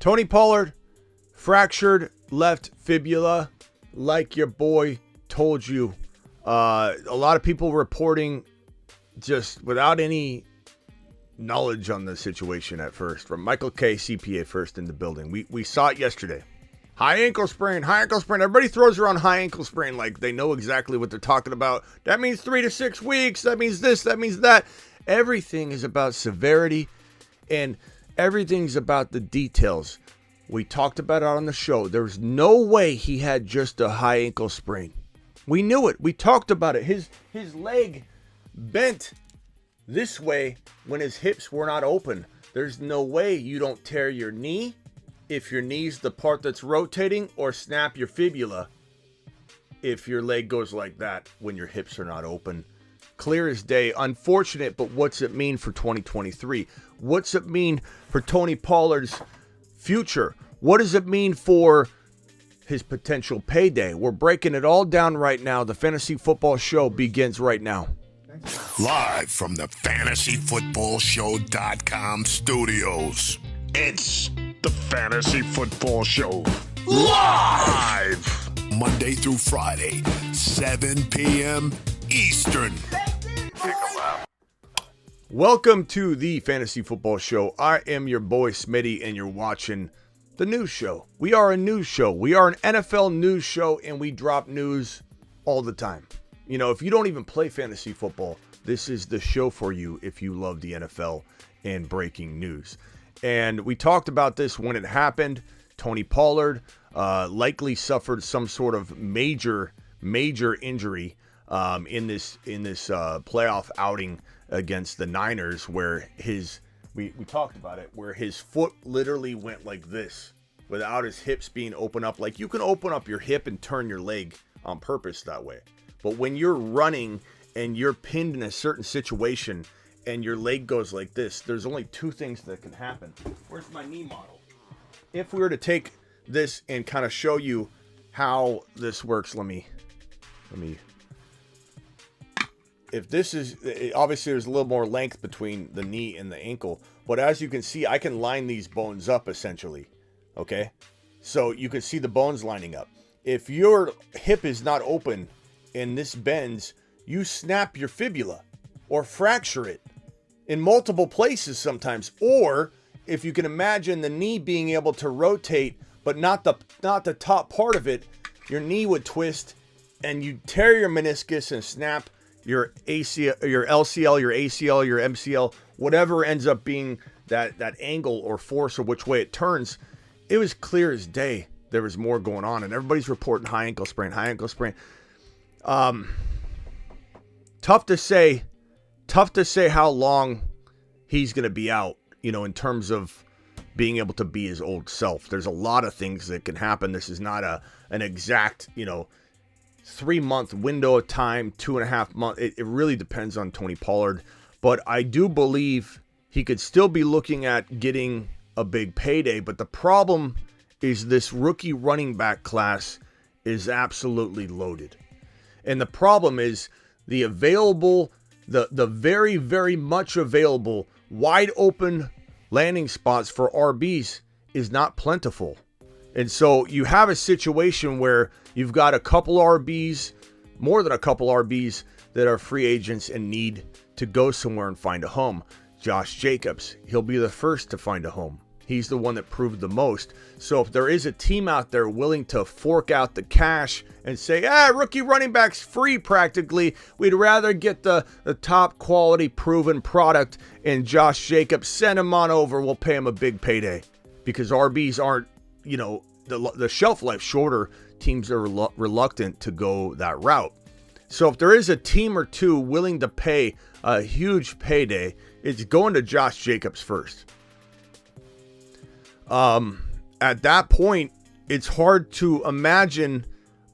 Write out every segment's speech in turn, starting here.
Tony Pollard, fractured left fibula, like your boy told you. A lot of people reporting just without any knowledge on the situation at first. From Michael K, CPA, first in the building. We saw it yesterday. High ankle sprain, high ankle sprain. Everybody throws around high ankle sprain like they know exactly what they're talking about. That means 3 to 6 weeks. That means this, that means that. Everything is about severity and everything's about the details. We talked about it on the show. There's no way he had just a high ankle sprain. We knew it. We talked about it. His leg bent this way when his hips were not open. There's no way you don't tear your knee if your knee's the part that's rotating, or snap your fibula if your leg goes like that when your hips are not open. Clear as day. Unfortunate, but what's it mean for 2023? What's it mean for Tony Pollard's future? What does it mean for his potential payday? We're breaking it all down right now. The Fantasy Football Show begins right now. Live from the FantasyFootballShow.com studios. It's the Fantasy Football Show. Live! Monday through Friday, 7 p.m. Eastern. Welcome to the Fantasy Football Show. I am your boy Smitty, and you're watching the news show. We are a news show. We are an NFL news show, and we drop news all the time. You know, if you don't even play fantasy football, this is the show for you if you love the NFL and breaking news. And we talked about this when it happened. Tony Pollard likely suffered some sort of major injury in this playoff outing against the Niners, where we talked about it, where his foot literally went like this without his hips being opened up. Like, you can open up your hip and turn your leg on purpose that way. But when you're running and you're pinned in a certain situation and your leg goes like this, there's only two things that can happen. Where's my knee model? If we were to take this and kind of show you how this works, let me. If this is, obviously there's a little more length between the knee and the ankle, but as you can see, I can line these bones up essentially, okay? So you can see the bones lining up. If your hip is not open and this bends, you snap your fibula or fracture it in multiple places sometimes. Or if you can imagine the knee being able to rotate, but not the top part of it, your knee would twist and you tear your meniscus and snap your ACL, your LCL, your ACL, your MCL, whatever ends up being that angle or force or which way it turns. It was clear as day there was more going on, and everybody's reporting high ankle sprain. Tough to say how long he's going to be out, you know, in terms of being able to be his old self. There's a lot of things that can happen. This is not an exact, 3-month window of time, 2.5 months. It really depends on Tony Pollard. But I do believe he could still be looking at getting a big payday. But the problem is this rookie running back class is absolutely loaded. And the problem is the very, very much available, wide open landing spots for RBs is not plentiful. And so you have a situation where you've got a couple RBs, more than a couple RBs, that are free agents and need to go somewhere and find a home. Josh Jacobs, he'll be the first to find a home. He's the one that proved the most. So if there is a team out there willing to fork out the cash and say, rookie running back's free practically, we'd rather get the top quality proven product and Josh Jacobs, send him on over, we'll pay him a big payday. Because RBs aren't, the shelf life shorter, teams are reluctant to go that route. So if there is a team or two willing to pay a huge payday, it's going to Josh Jacobs first. At that point, it's hard to imagine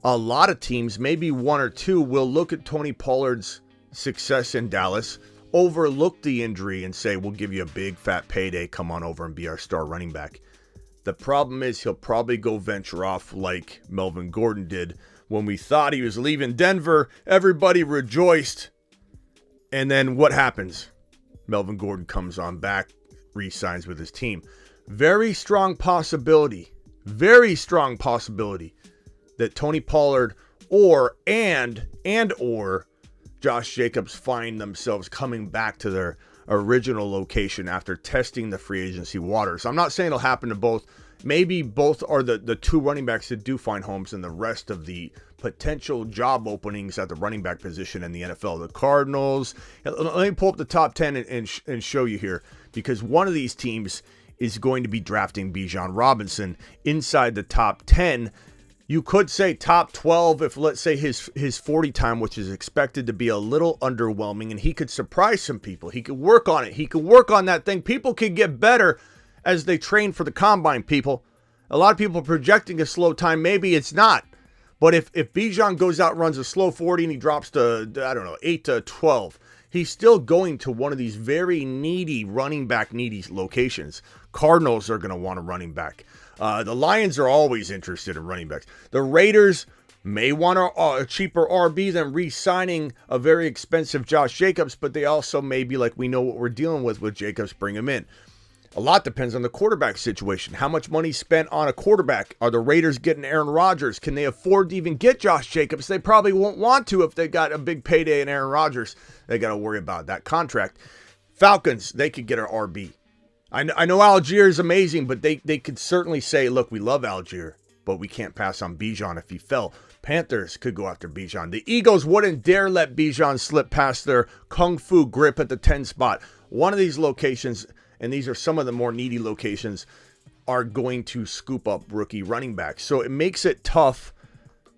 a lot of teams, maybe one or two, will look at Tony Pollard's success in Dallas, overlook the injury and say, we'll give you a big fat payday, come on over and be our star running back. The problem is he'll probably go venture off like Melvin Gordon did. When we thought he was leaving Denver, everybody rejoiced. And then what happens? Melvin Gordon comes on back, re-signs with his team. very strong possibility that Tony Pollard or Josh Jacobs find themselves coming back to their original location after testing the free agency waters. I'm not saying it'll happen to both. Maybe both are the two running backs that do find homes, and the rest of the potential job openings at the running back position in the NFL. The Cardinals. Let me pull up the top 10 and show you here, because one of these teams is going to be drafting Bijan Robinson inside the top 10. You could say top 12 if, let's say, his 40 time, which is expected to be a little underwhelming, and he could surprise some people. He could work on it. He could work on that thing. People could get better as they train for the combine, people. A lot of people are projecting a slow time. Maybe it's not. But if Bijan goes out and runs a slow 40 and he drops to, 8 to 12, he's still going to one of these very running back needy locations. Cardinals are going to want a running back. The Lions are always interested in running backs. The Raiders may want a cheaper RB than re-signing a very expensive Josh Jacobs, but they also may be like, we know what we're dealing with Jacobs, bring him in. A lot depends on the quarterback situation. How much money spent on a quarterback? Are the Raiders getting Aaron Rodgers? Can they afford to even get Josh Jacobs? They probably won't want to if they got a big payday in Aaron Rodgers. They got to worry about that contract. Falcons, they could get an RB. I know Algier is amazing, but they could certainly say, look, we love Algier, but we can't pass on Bijan if he fell. Panthers could go after Bijan. The Eagles wouldn't dare let Bijan slip past their kung fu grip at the 10 spot. One of these locations, and these are some of the more needy locations, are going to scoop up rookie running backs. So it makes it tough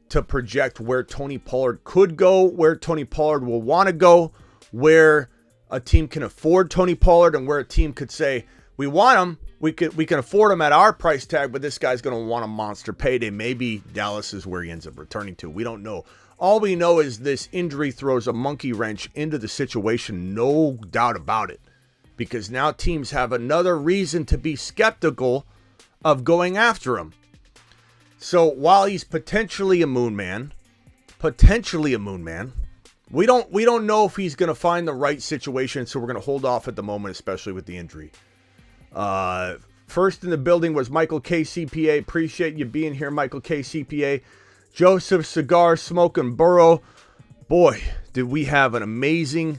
to project where Tony Pollard could go, where Tony Pollard will want to go, where a team can afford Tony Pollard, and where a team could say, we want him, we can afford him at our price tag, but this guy's going to want a monster payday. Maybe Dallas is where he ends up returning to. We don't know. All we know is this injury throws a monkey wrench into the situation, no doubt about it. Because now teams have another reason to be skeptical of going after him. So while he's potentially a moon man, we don't know if he's going to find the right situation, so we're going to hold off at the moment, especially with the injury. First in the building was Michael K. CPA. Appreciate you being here, Michael K. CPA. Joseph Cigar Smoking Burrow. Boy, did we have an amazing.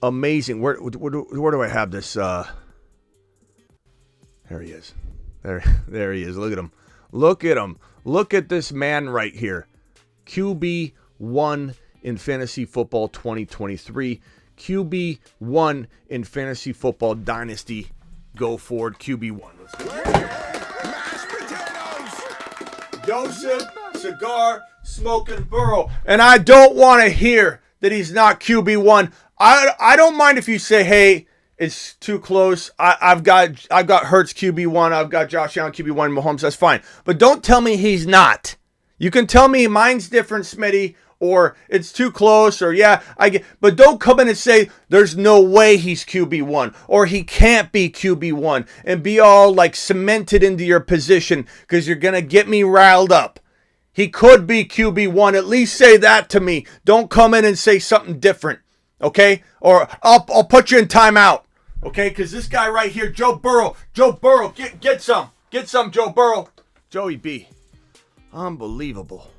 Where do I have this? There he is. There he is. Look at him. Look at this man right here. QB1 in fantasy football 2023. QB1 in fantasy football Dynasty. Go forward, QB1. Let's go. Mashed potatoes. Joseph Cigar Smoking Burrow. And I don't want to hear that he's not QB1. I don't mind if you say, hey, it's too close. I've got Hurts QB1. I've got Josh Allen QB1. Mahomes, that's fine. But don't tell me he's not. You can tell me mine's different, Smitty, or it's too close, or yeah, I get. But don't come in and say there's no way he's QB1 or he can't be QB1 and be all like cemented into your position because you're gonna get me riled up. He could be QB1. At least say that to me. Don't come in and say something different. Okay? Or I'll put you in timeout. Okay? Because this guy right here, Joe Burrow, get some. Get some, Joe Burrow. Joey B. Unbelievable.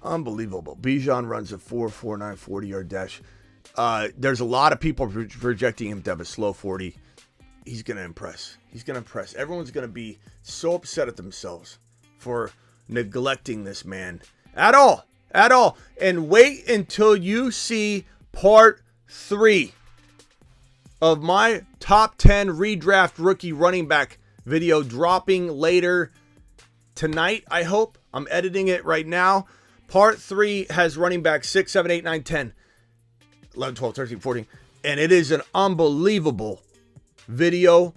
Unbelievable. Bijan runs a 4.49 40-yard dash. There's a lot of people projecting him to have a slow 40. He's going to impress. Everyone's going to be so upset at themselves for neglecting this man at all. And wait until you see part 3 of my top 10 redraft rookie running back video dropping later tonight, I hope. I'm editing it right now. Part 3 has running back 6, 7, 8, 9, 10, 11, 12, 13, 14. And it is an unbelievable video.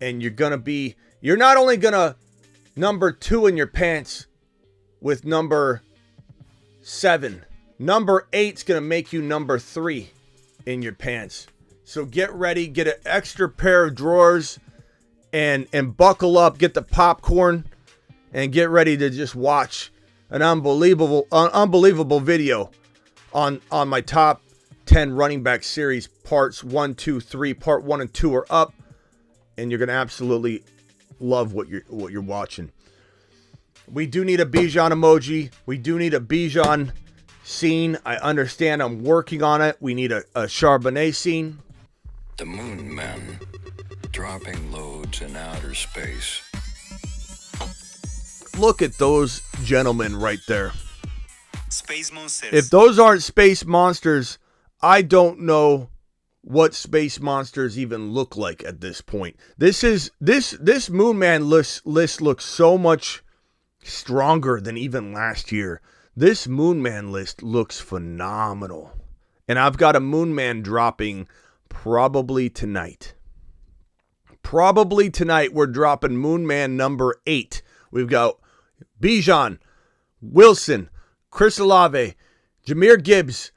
And you're not only going to number 2 in your pants with number 7. Number 8's going to make you number 3 in your pants. So get ready, get an extra pair of drawers and buckle up, get the popcorn and get ready to just watch an unbelievable video on my top 10 running back series parts 1, 2, 3. Part 1 and 2 are up, and you're gonna absolutely love what you're watching. We do need a Bijan emoji. We do need a Bijan scene. I understand. I'm working on it. We need a Charbonnet scene. The Moon Men dropping loads in outer space. Look at those gentlemen right there. Space monsters. If those aren't space monsters, I don't know what space monsters even look like at this point. This Moon Man list looks so much stronger than even last year. This Moon Man list looks phenomenal. And I've got a Moon Man dropping probably tonight. Probably tonight we're dropping Moon Man number 8. We've got Bijan, Wilson, Chris Olave, Jahmyr Gibbs,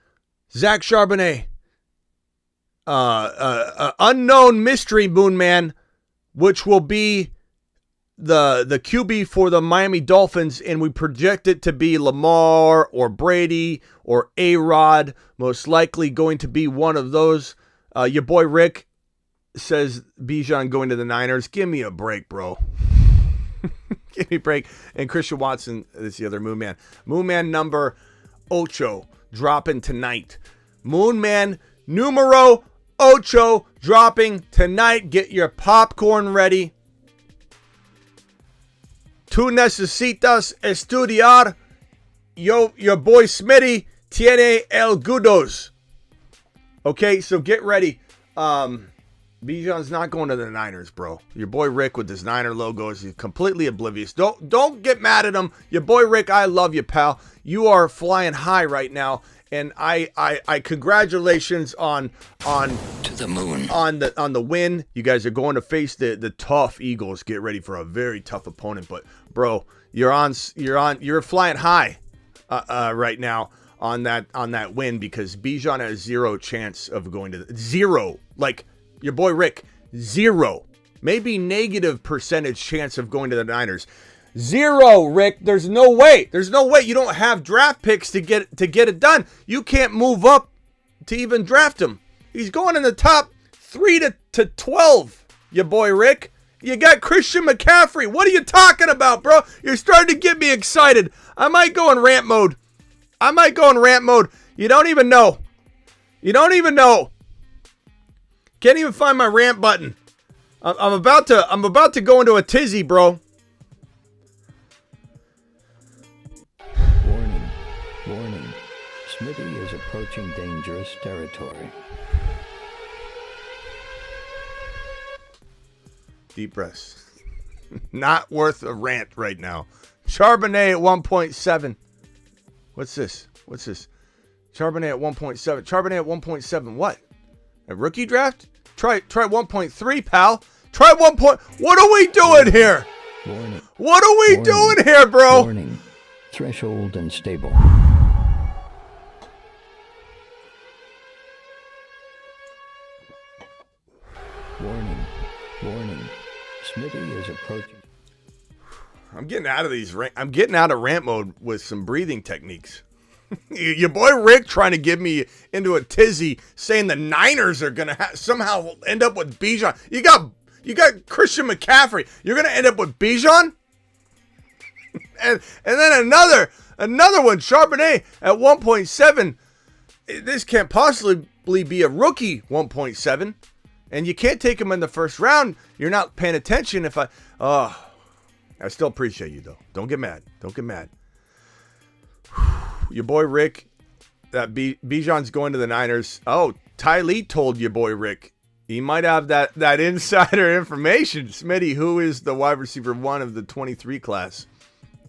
Zach Charbonnet, unknown mystery Moon Man, which will be the QB for the Miami Dolphins, and we project it to be Lamar or Brady or A-Rod, most likely going to be one of those. Your boy Rick says Bijan going to the Niners. Give me a break, bro. Give me a break. And Christian Watson is the other Moon Man. Moon Man number 8 dropping tonight. Moon Man numero 8 dropping tonight. Get your popcorn ready. Tú necesitas estudiar. Your boy Smitty tiene el gudos. Okay, so get ready. Bijan's not going to the Niners, bro. Your boy Rick with his Niner logo is completely oblivious. Don't get mad at him. Your boy Rick, I love you, pal. You are flying high right now, and I congratulations on To the moon. on the win. You guys are going to face the tough Eagles. Get ready for a very tough opponent. But bro, you're flying high right now on that win, because Bijan has zero chance of going to zero. Like your boy Rick, zero, maybe negative percentage chance of going to the Niners. Zero, Rick. There's no way. You don't have draft picks to get it done. You can't move up to even draft him. He's going in the top 3 to 12. Your boy Rick. You got Christian McCaffrey. What are you talking about, bro? You're starting to get me excited. I might go in rant mode. You don't even know. Can't even find my rant button. I'm about to go into a tizzy, bro. Warning. Smitty is approaching dangerous territory. Deep breaths. Not worth a rant right now. Charbonnet at 1.7. What's this? Charbonnet at 1.7. What? A rookie draft? Try 1.3, pal. Try 1. What are we doing here? Warning. What are we doing here, bro? Warning. Threshold unstable. Warning. Smitty is approaching. I'm getting out of rant mode with some breathing techniques. Your boy Rick trying to get me into a tizzy, saying the Niners are gonna somehow end up with Bijan. You got Christian McCaffrey. You're gonna end up with Bijan, and then another one, Charbonnet at 1.7. This can't possibly be a rookie 1.7, and you can't take him in the first round. You're not paying attention. I still appreciate you though. Don't get mad. Your boy Rick, that Bijan's going to the Niners. Oh, Ty Lee told your boy Rick. He might have that insider information. Smitty, who is the wide receiver 1 of the 23 class?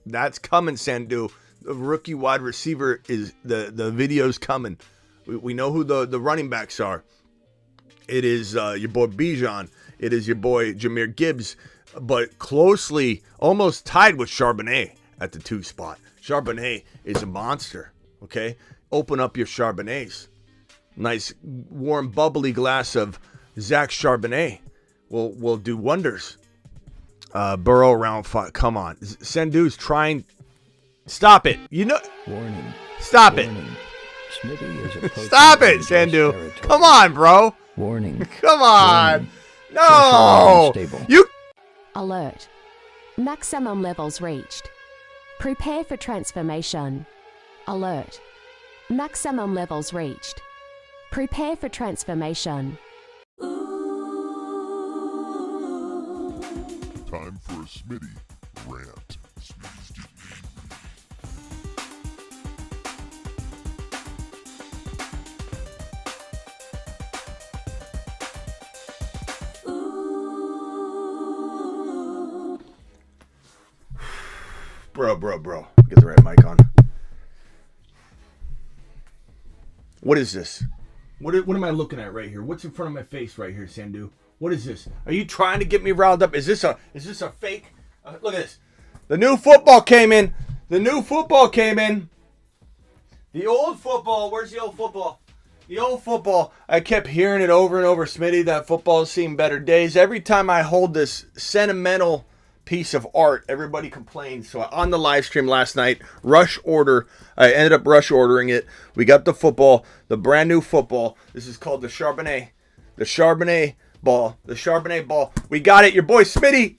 That's coming, Sandu. The rookie wide receiver is the video's coming. We know who the running backs are. It is your boy Bijan. It is your boy Jahmyr Gibbs, but closely almost tied with Charbonnet at the 2 spot. Charbonnet is a monster, okay? Open up your Charbonnets. Nice, warm, bubbly glass of Zach Charbonnet will do wonders. Burrow around 5. Come on. Sendu's trying. Stop it. Warning. Stop it. Stop it, Sandu. Come on, bro. Warning. Come on. Warning. No. Unstable. You. Alert. Maximum levels reached. Prepare for transformation. Alert. Maximum levels reached. Prepare for transformation. Time for a Smitty rant. Smitty's QB. Bro. Get the right mic on. What is this? What am I looking at right here? What's in front of my face right here, Sandu? What is this? Are you trying to get me riled up? Is this a fake? Look at this. The new football came in. The old football. Where's the old football? The old football. I kept hearing it over and over, Smitty. That football's seen better days. Every time I hold this sentimental piece of art, everybody complains. So on the live stream last night, I ended up rush ordering it. We got the football, the brand new football. This is called the Charbonnet ball. The Charbonnet ball. We got it. Your boy Smitty.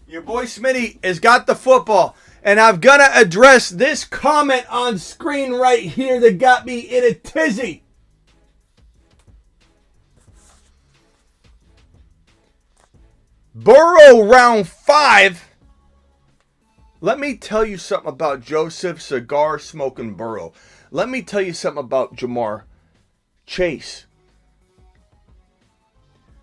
Your boy Smitty has got the football. And I'm going to address this comment on screen right here that got me in a tizzy. Burrow round 5. Let me tell you something about Joseph Cigar Smoking Burrow. Let me tell you something about Jamar Chase.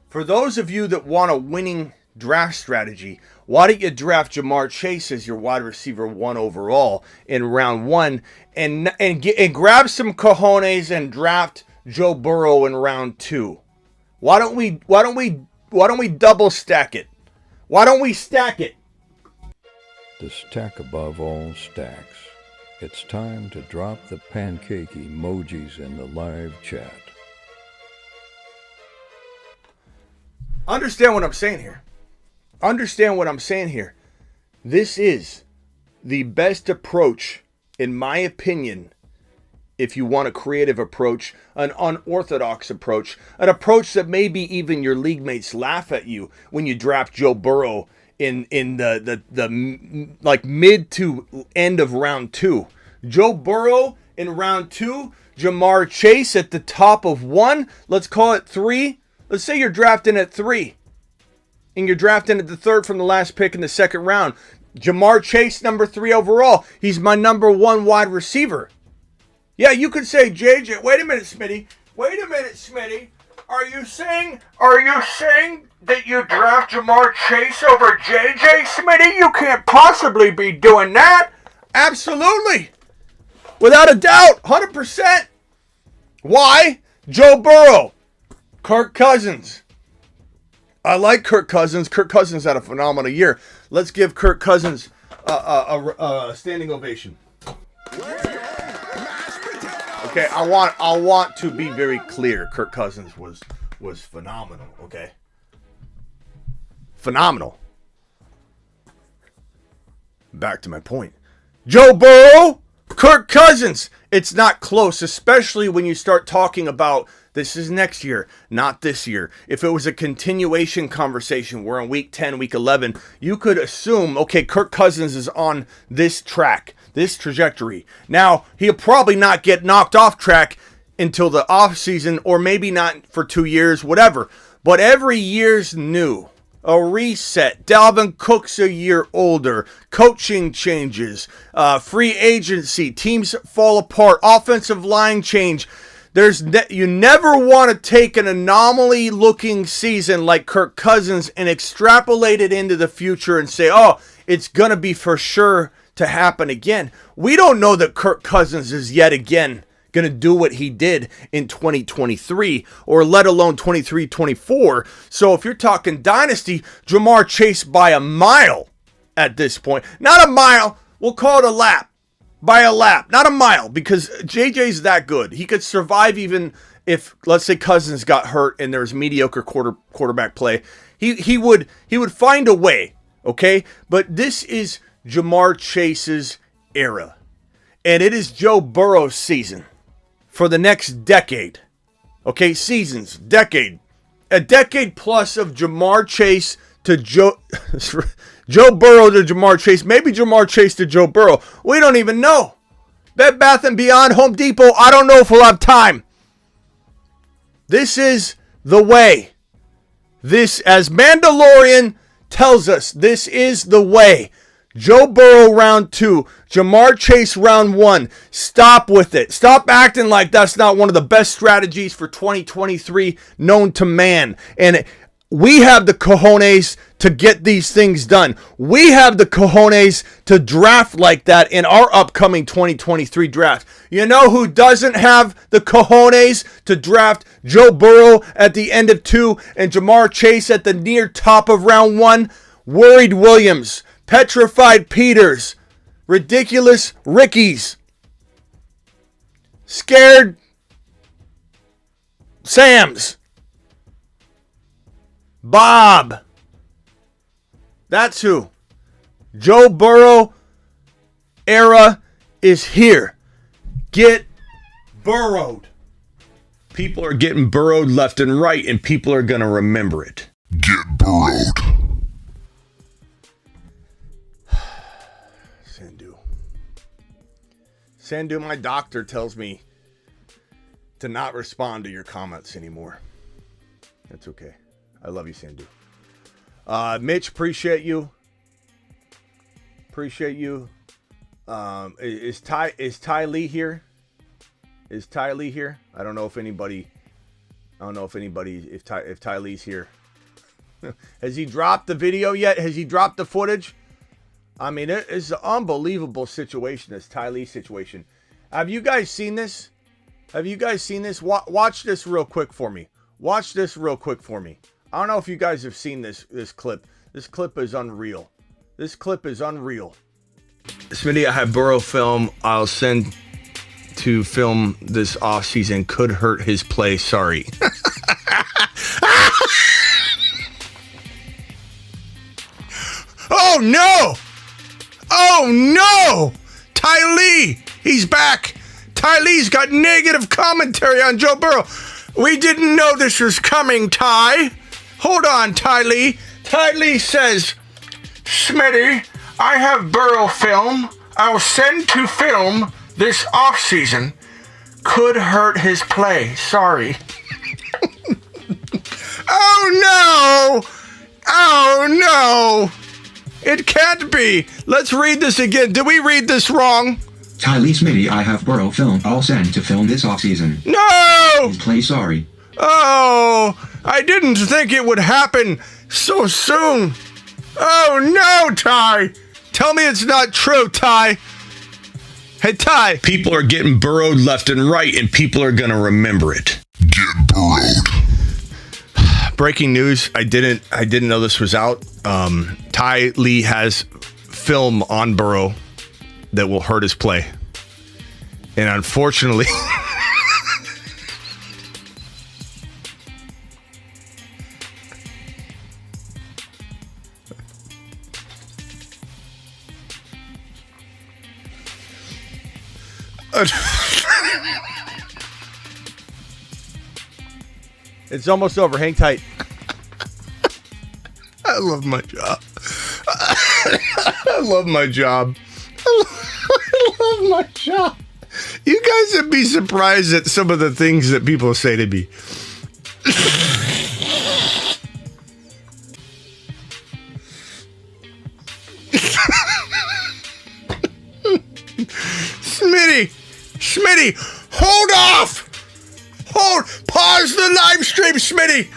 For those of you that want a winning draft strategy, why don't you draft Jamar Chase as your wide receiver 1 overall in round 1 and grab some cojones and draft Joe Burrow in round 2? Why don't we double stack it? Why don't we stack it? The stack above all stacks. It's time to drop the pancake emojis in the live chat. Understand what I'm saying here. This is the best approach, in my opinion, if you want a creative approach, an unorthodox approach, an approach that maybe even your league mates laugh at you when you draft Joe Burrow in the like mid to end of round 2. Joe Burrow in round 2, Jamar Chase at the top of 1, let's call it 3. Let's say you're drafting at 3. And you're drafting at the 3rd from the last pick in the 2nd round. Jamar Chase, number 3 overall. He's my number 1 wide receiver. Yeah, you could say, JJ, wait a minute, Smitty. Are you saying that you draft Jamar Chase over JJ, Smitty? You can't possibly be doing that. Absolutely. Without a doubt, 100%. Why? Joe Burrow. Kirk Cousins. I like Kirk Cousins. Kirk Cousins had a phenomenal year. Let's give Kirk Cousins a standing ovation. Okay, I want to be very clear. Kirk Cousins was phenomenal. Okay, phenomenal. Back to my point. Joe Burrow, Kirk Cousins. It's not close, especially when you start talking about this is next year, not this year. If it was a continuation conversation, we're in week 10, week 11, you could assume, okay, Kirk Cousins is on this track, this trajectory. Now, he'll probably not get knocked off track until the offseason, or maybe not for 2 years, whatever. But every year's new. A reset. Dalvin Cook's a year older. Coaching changes. Free agency. Teams fall apart. Offensive line change. You never want to take an anomaly-looking season like Kirk Cousins and extrapolate it into the future and say, oh, it's going to be for sure to happen again. We don't know that Kirk Cousins is yet again going to do what he did in 2023 or let alone 23-24. So if you're talking Dynasty, Jamar Chase by a mile at this point. Not a mile. We'll call it a lap. By a lap, not a mile, because JJ's that good. He could survive even if, let's say, Cousins got hurt and there's mediocre quarterback play. He would find a way, okay? But this is Jamar Chase's era. And it is Joe Burrow's season for the next decade. Okay, seasons, decade. A decade plus of Jamar Chase to Joe Burrow to Jamar Chase. Maybe Jamar Chase to Joe Burrow. We don't even know. Bed Bath & Beyond, Home Depot, I don't know if we'll have time. This is the way. This, as Mandalorian tells us, this is the way. Joe Burrow round 2, Jamar Chase round 1. Stop with it. Stop acting like that's not one of the best strategies for 2023 known to man. And we have the cojones to get these things done. We have the cojones to draft like that in our upcoming 2023 draft. You know who doesn't have the cojones to draft Joe Burrow at the end of 2 and Jamar Chase at the near top of round 1? Worried Williams, petrified Peters, ridiculous Rickies, scared Sams, Bob. That's who. Joe Burrow era is here. Get burrowed. People are getting burrowed left and right, and people are going to remember it. Get burrowed. Sandu, my doctor tells me to not respond to your comments anymore. That's okay. I love you, Sandu. Mitch, appreciate you. Appreciate you. Is Ty Lee here? Is Ty Lee here? I don't know if Ty Lee's here. Has he dropped the video yet? Has he dropped the footage? I mean, it is an unbelievable situation, this Ty Lee situation. Have you guys seen this? Watch this real quick for me. I don't know if you guys have seen this clip. This clip is unreal. Smitty, I have Burrow film I'll send to film this offseason. Could hurt his play. Sorry. Oh, no! Oh, no! Ty Lee, he's back. Ty Lee's got negative commentary on Joe Burrow. We didn't know this was coming, Ty. Hold on, Ty Lee. Ty Lee says, Smitty, I have Burrow film I'll send to film this offseason. Could hurt his play. Sorry. Oh, no! Oh, no! It can't be. Let's read this again. Did we read this wrong? Ty Lee, Smitty, I have Burrow film I'll send to film this offseason. No! Play sorry. Oh, I didn't think it would happen so soon. Oh, no, Ty. Tell me it's not true, Ty. Hey, Ty. People are getting burrowed left and right, and people are going to remember it. Get burrowed. Breaking news. I didn't know this was out. Ty Lee has film on Burrow that will hurt his play. And unfortunately, it's almost over. Hang tight. I love my job. I love my job. I love my job. You guys would be surprised at some of the things that people say to me. Smitty, hold off. Pause the live stream, Smitty.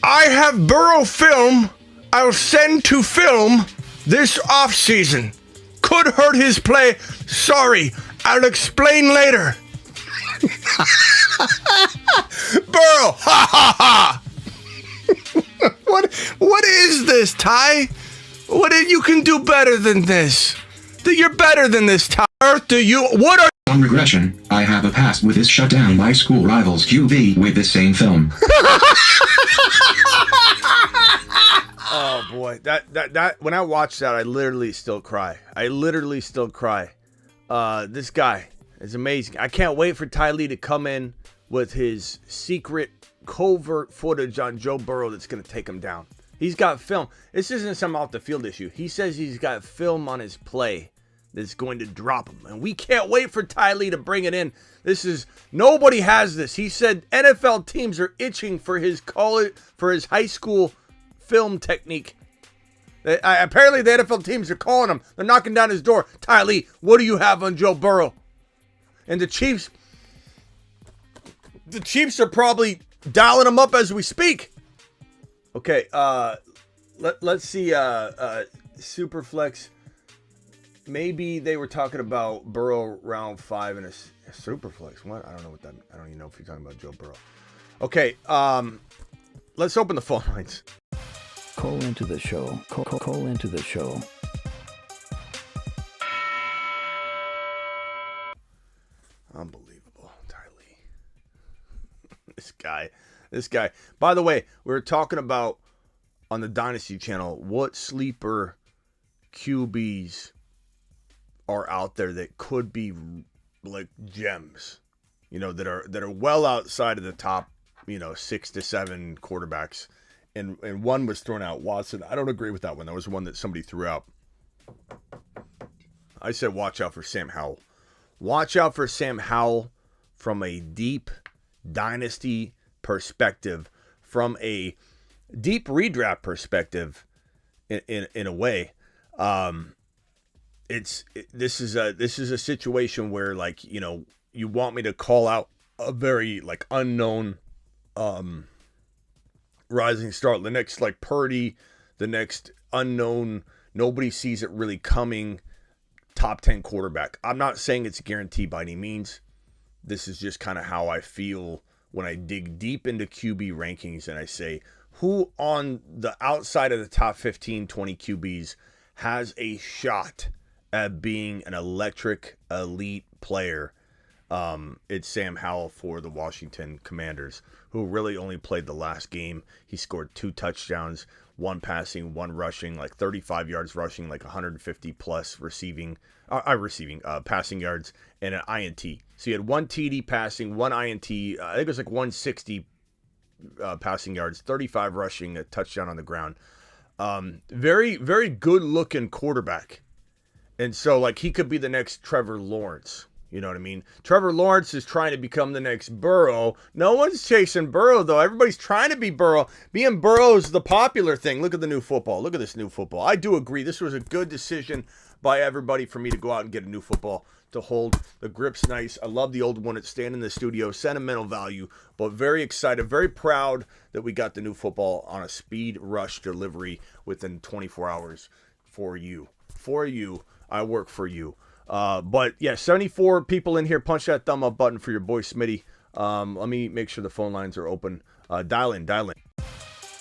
I have Burrow film I'll send to film this offseason. Could hurt his play. Sorry, I'll explain later. Burrow, ha ha ha. What is this, Ty? You can do better than this. You're better than this, Ty. What are On regression, I have a past with this shutdown by school rivals QB with this same film. Oh boy, that when I watch that, I literally still cry. This guy is amazing. I can't wait for Ty Lee to come in with his secret covert footage on Joe Burrow that's going to take him down. He's got film. This isn't some off the field issue. He says he's got film on his play that's going to drop him, and we can't wait for Ty Lee to bring it in. Nobody has this. He said NFL teams are itching for his high school film technique. Apparently the NFL teams are calling him. They're knocking down his door. Ty Lee, what do you have on Joe Burrow? And the Chiefs are probably dialing him up as we speak. Okay, let's see. Superflex. Maybe they were talking about Burrow round 5 in a Superflex. What? I don't know what that. I don't even know if you're talking about Joe Burrow. Okay, let's open the phone lines. Call into the show. Call into the show. Unbelievable, Ty Lee. This guy. By the way, we were talking about on the Dynasty channel what sleeper QBs are out there that could be like gems, that are well outside of the top, 6 to 7 quarterbacks. And one was thrown out, Watson. I don't agree with that one. That was one that somebody threw out. I said watch out for Sam Howell. Watch out for Sam Howell from a deep dynasty perspective, from a deep redraft perspective in a way. This is a situation where, like, you want me to call out a very like unknown rising star, the next like Purdy, the next unknown, nobody sees it really coming, top 10 quarterback. I'm not saying it's a guarantee by any means. This is just kind of how I feel when I dig deep into QB rankings and I say, who on the outside of the top 15, 20 QBs has a shot at being an electric elite player? It's Sam Howell for the Washington Commanders, who really only played the last game. He scored 2 touchdowns, 1 passing, 1 rushing, like 35 yards rushing, like 150 plus passing yards, and an INT. So he had 1 TD passing, 1 INT. I think it was like 160 passing yards, 35 rushing, a touchdown on the ground. Very, very good looking quarterback. And so, like, he could be the next Trevor Lawrence. You know what I mean? Trevor Lawrence is trying to become the next Burrow. No one's chasing Burrow, though. Everybody's trying to be Burrow. Being Burrow is the popular thing. Look at the new football. Look at this new football. I do agree. This was a good decision by everybody for me to go out and get a new football to hold. The grip's nice. I love the old one. It's staying in the studio. Sentimental value, but very excited, very proud that we got the new football on a speed rush delivery within 24 hours for you. For you. I work for you. But yeah, 74 people in here. Punch that thumb up button for your boy Smitty. Let me make sure the phone lines are open. Dial in.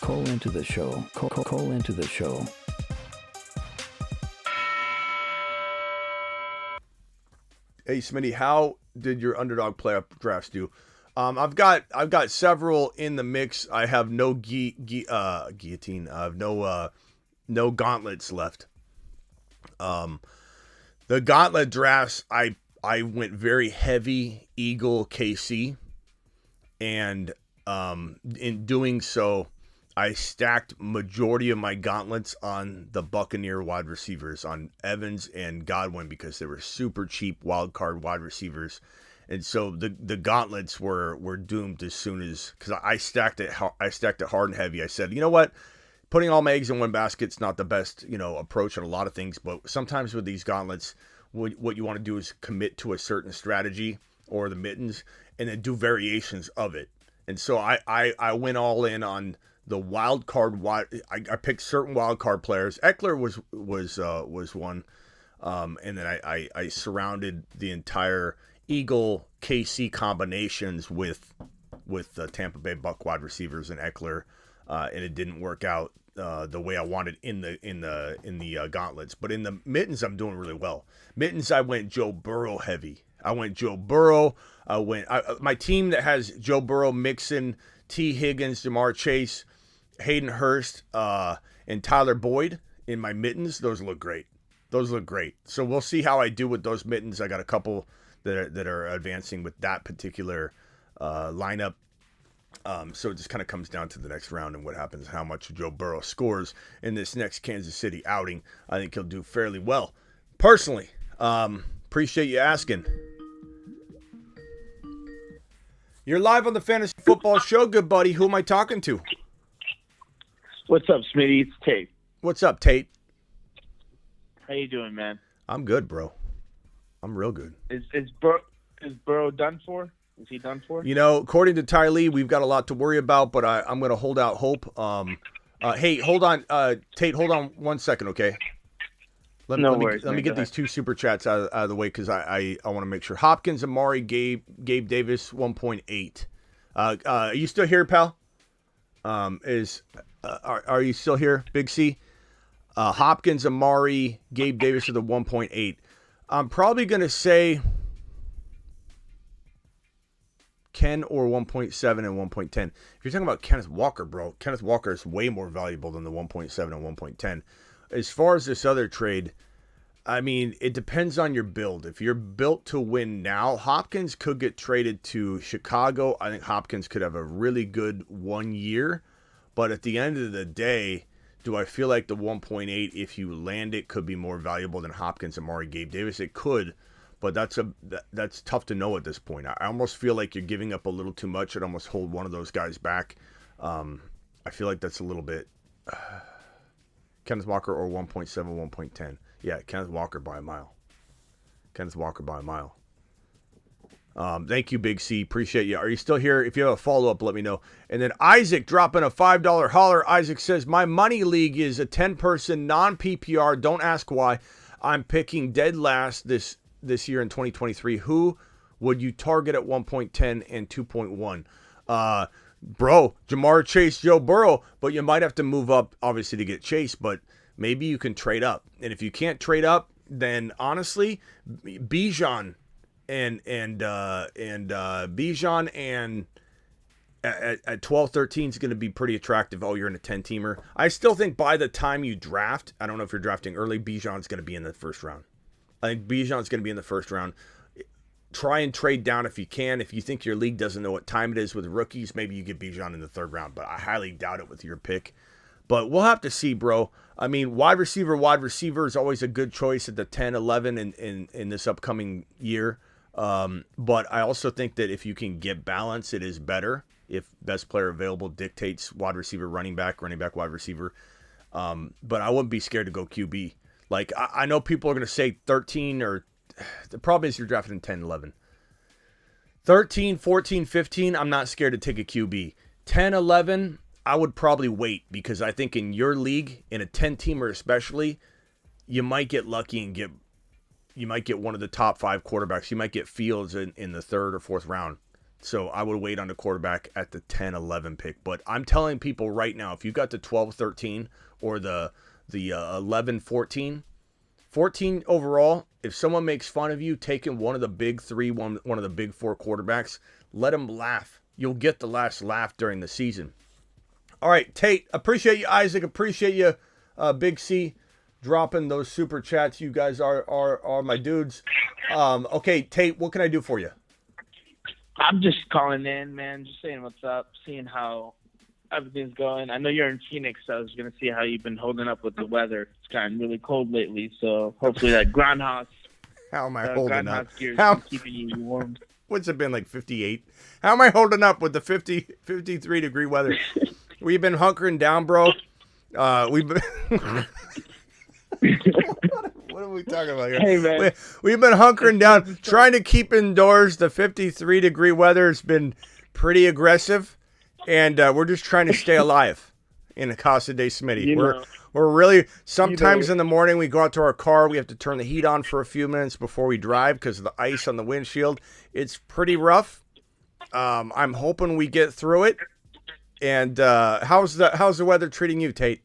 Call into the show. Call into the show. Hey Smitty, how did your Underdog playoff drafts do? I've got several in the mix. I have no guillotine. I have no gauntlets left. The gauntlet drafts, I went very heavy Eagle KC, and in doing so, I stacked majority of my gauntlets on the Buccaneer wide receivers, on Evans and Godwin, because they were super cheap wild card wide receivers, and so the gauntlets were doomed as soon as, because I stacked it hard and heavy. I said, you know what? Putting all my eggs in one basket's not the best, approach on a lot of things, but sometimes with these gauntlets, what you want to do is commit to a certain strategy or the mittens and then do variations of it. And so I went all in on the wild card. I picked certain wild card players. Eckler was one, and then I surrounded the entire Eagle KC combinations with the Tampa Bay Buck wide receivers and Eckler, and it didn't work out the way I wanted in the gauntlets. But in the mittens, I'm doing really well. Mittens, I went Joe Burrow heavy. My team that has Joe Burrow, Mixon, T. Higgins, Jamar Chase, Hayden Hurst, and Tyler Boyd in my mittens, those look great. Those look great. So we'll see how I do with those mittens. I got a couple that are advancing with that particular lineup. So it just kind of comes down to the next round and what happens, how much Joe Burrow scores in this next Kansas City outing. I think he'll do fairly well. Personally, appreciate you asking. You're live on the Fantasy Football Show, good buddy. Who am I talking to? What's up, Smitty? It's Tate. What's up, Tate? How you doing, man? I'm good, bro. I'm real good. Is Burrow done for? Is he done for? You know, according to Ty Lee, we've got a lot to worry about, but I'm going to hold out hope. Hey, hold on, Tate. Hold on 1 second, okay? Let me get these two super chats out of the way because I want to make sure. Hopkins, Amari, Gabe Davis, 1.8. Are you still here, pal? Are you still here, Big C? Hopkins, Amari, Gabe Davis are the 1.8. I'm probably going to say Ken or 1.7 and 1.10. If you're talking about Kenneth Walker, bro, Kenneth Walker is way more valuable than the 1.7 and 1.10. As far as this other trade, I mean, it depends on your build. If you're built to win now, Hopkins could get traded to Chicago. I think Hopkins could have a really good 1 year. But at the end of the day, do I feel like the 1.8, if you land it, could be more valuable than Hopkins, Amari, Gabe Davis? It could, but that's tough to know at this point. I almost feel like you're giving up a little too much. I'd almost hold one of those guys back. I feel like that's a little bit... Kenneth Walker or 1.7, 1.10. Yeah, Kenneth Walker by a mile. Kenneth Walker by a mile. Thank you, Big C. Appreciate you. Are you still here? If you have a follow-up, let me know. And then Isaac dropping a $5 holler. Isaac says, my money league is a 10-person non-PPR. Don't ask why. I'm picking dead last this year in 2023. Who would you target at 1.10 and 2.1? Bro, Jamar Chase, Joe Burrow, but you might have to move up, obviously, to get Chase, but maybe you can trade up. And if you can't trade up, then honestly, Bijan at 12-13 is going to be pretty attractive. Oh, you're in a 10-teamer. I still think by the time you draft, I don't know if you're drafting early, Bijan's going to be in the first round. I think Bijan's going to be in the first round. Try and trade down if you can. If you think your league doesn't know what time it is with rookies, maybe you get Bijan in the third round, but I highly doubt it with your pick. But we'll have to see, bro. I mean, wide receiver is always a good choice at the 10, 11 in this upcoming year. But I also think that if you can get balance, it is better. If best player available dictates wide receiver, running back, wide receiver. But I wouldn't be scared to go QB. Like, I know people are going to say 13 or... The problem is you're drafted in 10, 11. 13, 14, 15, I'm not scared to take a QB. 10, 11, I would probably wait because I think in your league, in a 10-teamer especially, you might get lucky and you might get one of the top 5 quarterbacks. You might get Fields in the third or fourth round. So I would wait on the quarterback at the 10, 11 pick. But I'm telling people right now, if you got the 12, 13 or the 11, 14 overall, if someone makes fun of you taking one of the big 3, one of the big 4 quarterbacks, let them laugh. You'll get the last laugh during the season. All right, Tate, appreciate you, Isaac. Appreciate you, Big C, dropping those super chats. You guys are my dudes. Okay, Tate, what can I do for you? I'm just calling in, man. Just saying what's up, seeing how everything's going. I know you're in Phoenix, so I was going to see how you've been holding up with the weather. It's gotten really cold lately, so hopefully that groundhouse. How am I holding up? How keeping you warm? What's it been, like 58? How am I holding up with the 53 degree weather? We've been hunkering down, bro. We've been... What are we talking about here? Hey, man. We've been hunkering down, trying to keep indoors. The 53 degree weather has been pretty aggressive. And we're just trying to stay alive in a Casa de Smitty. We're really, sometimes in the morning we go out to our car, we have to turn the heat on for a few minutes before we drive because of the ice on the windshield. It's pretty rough. I'm hoping we get through it. And how's the weather treating you, Tate?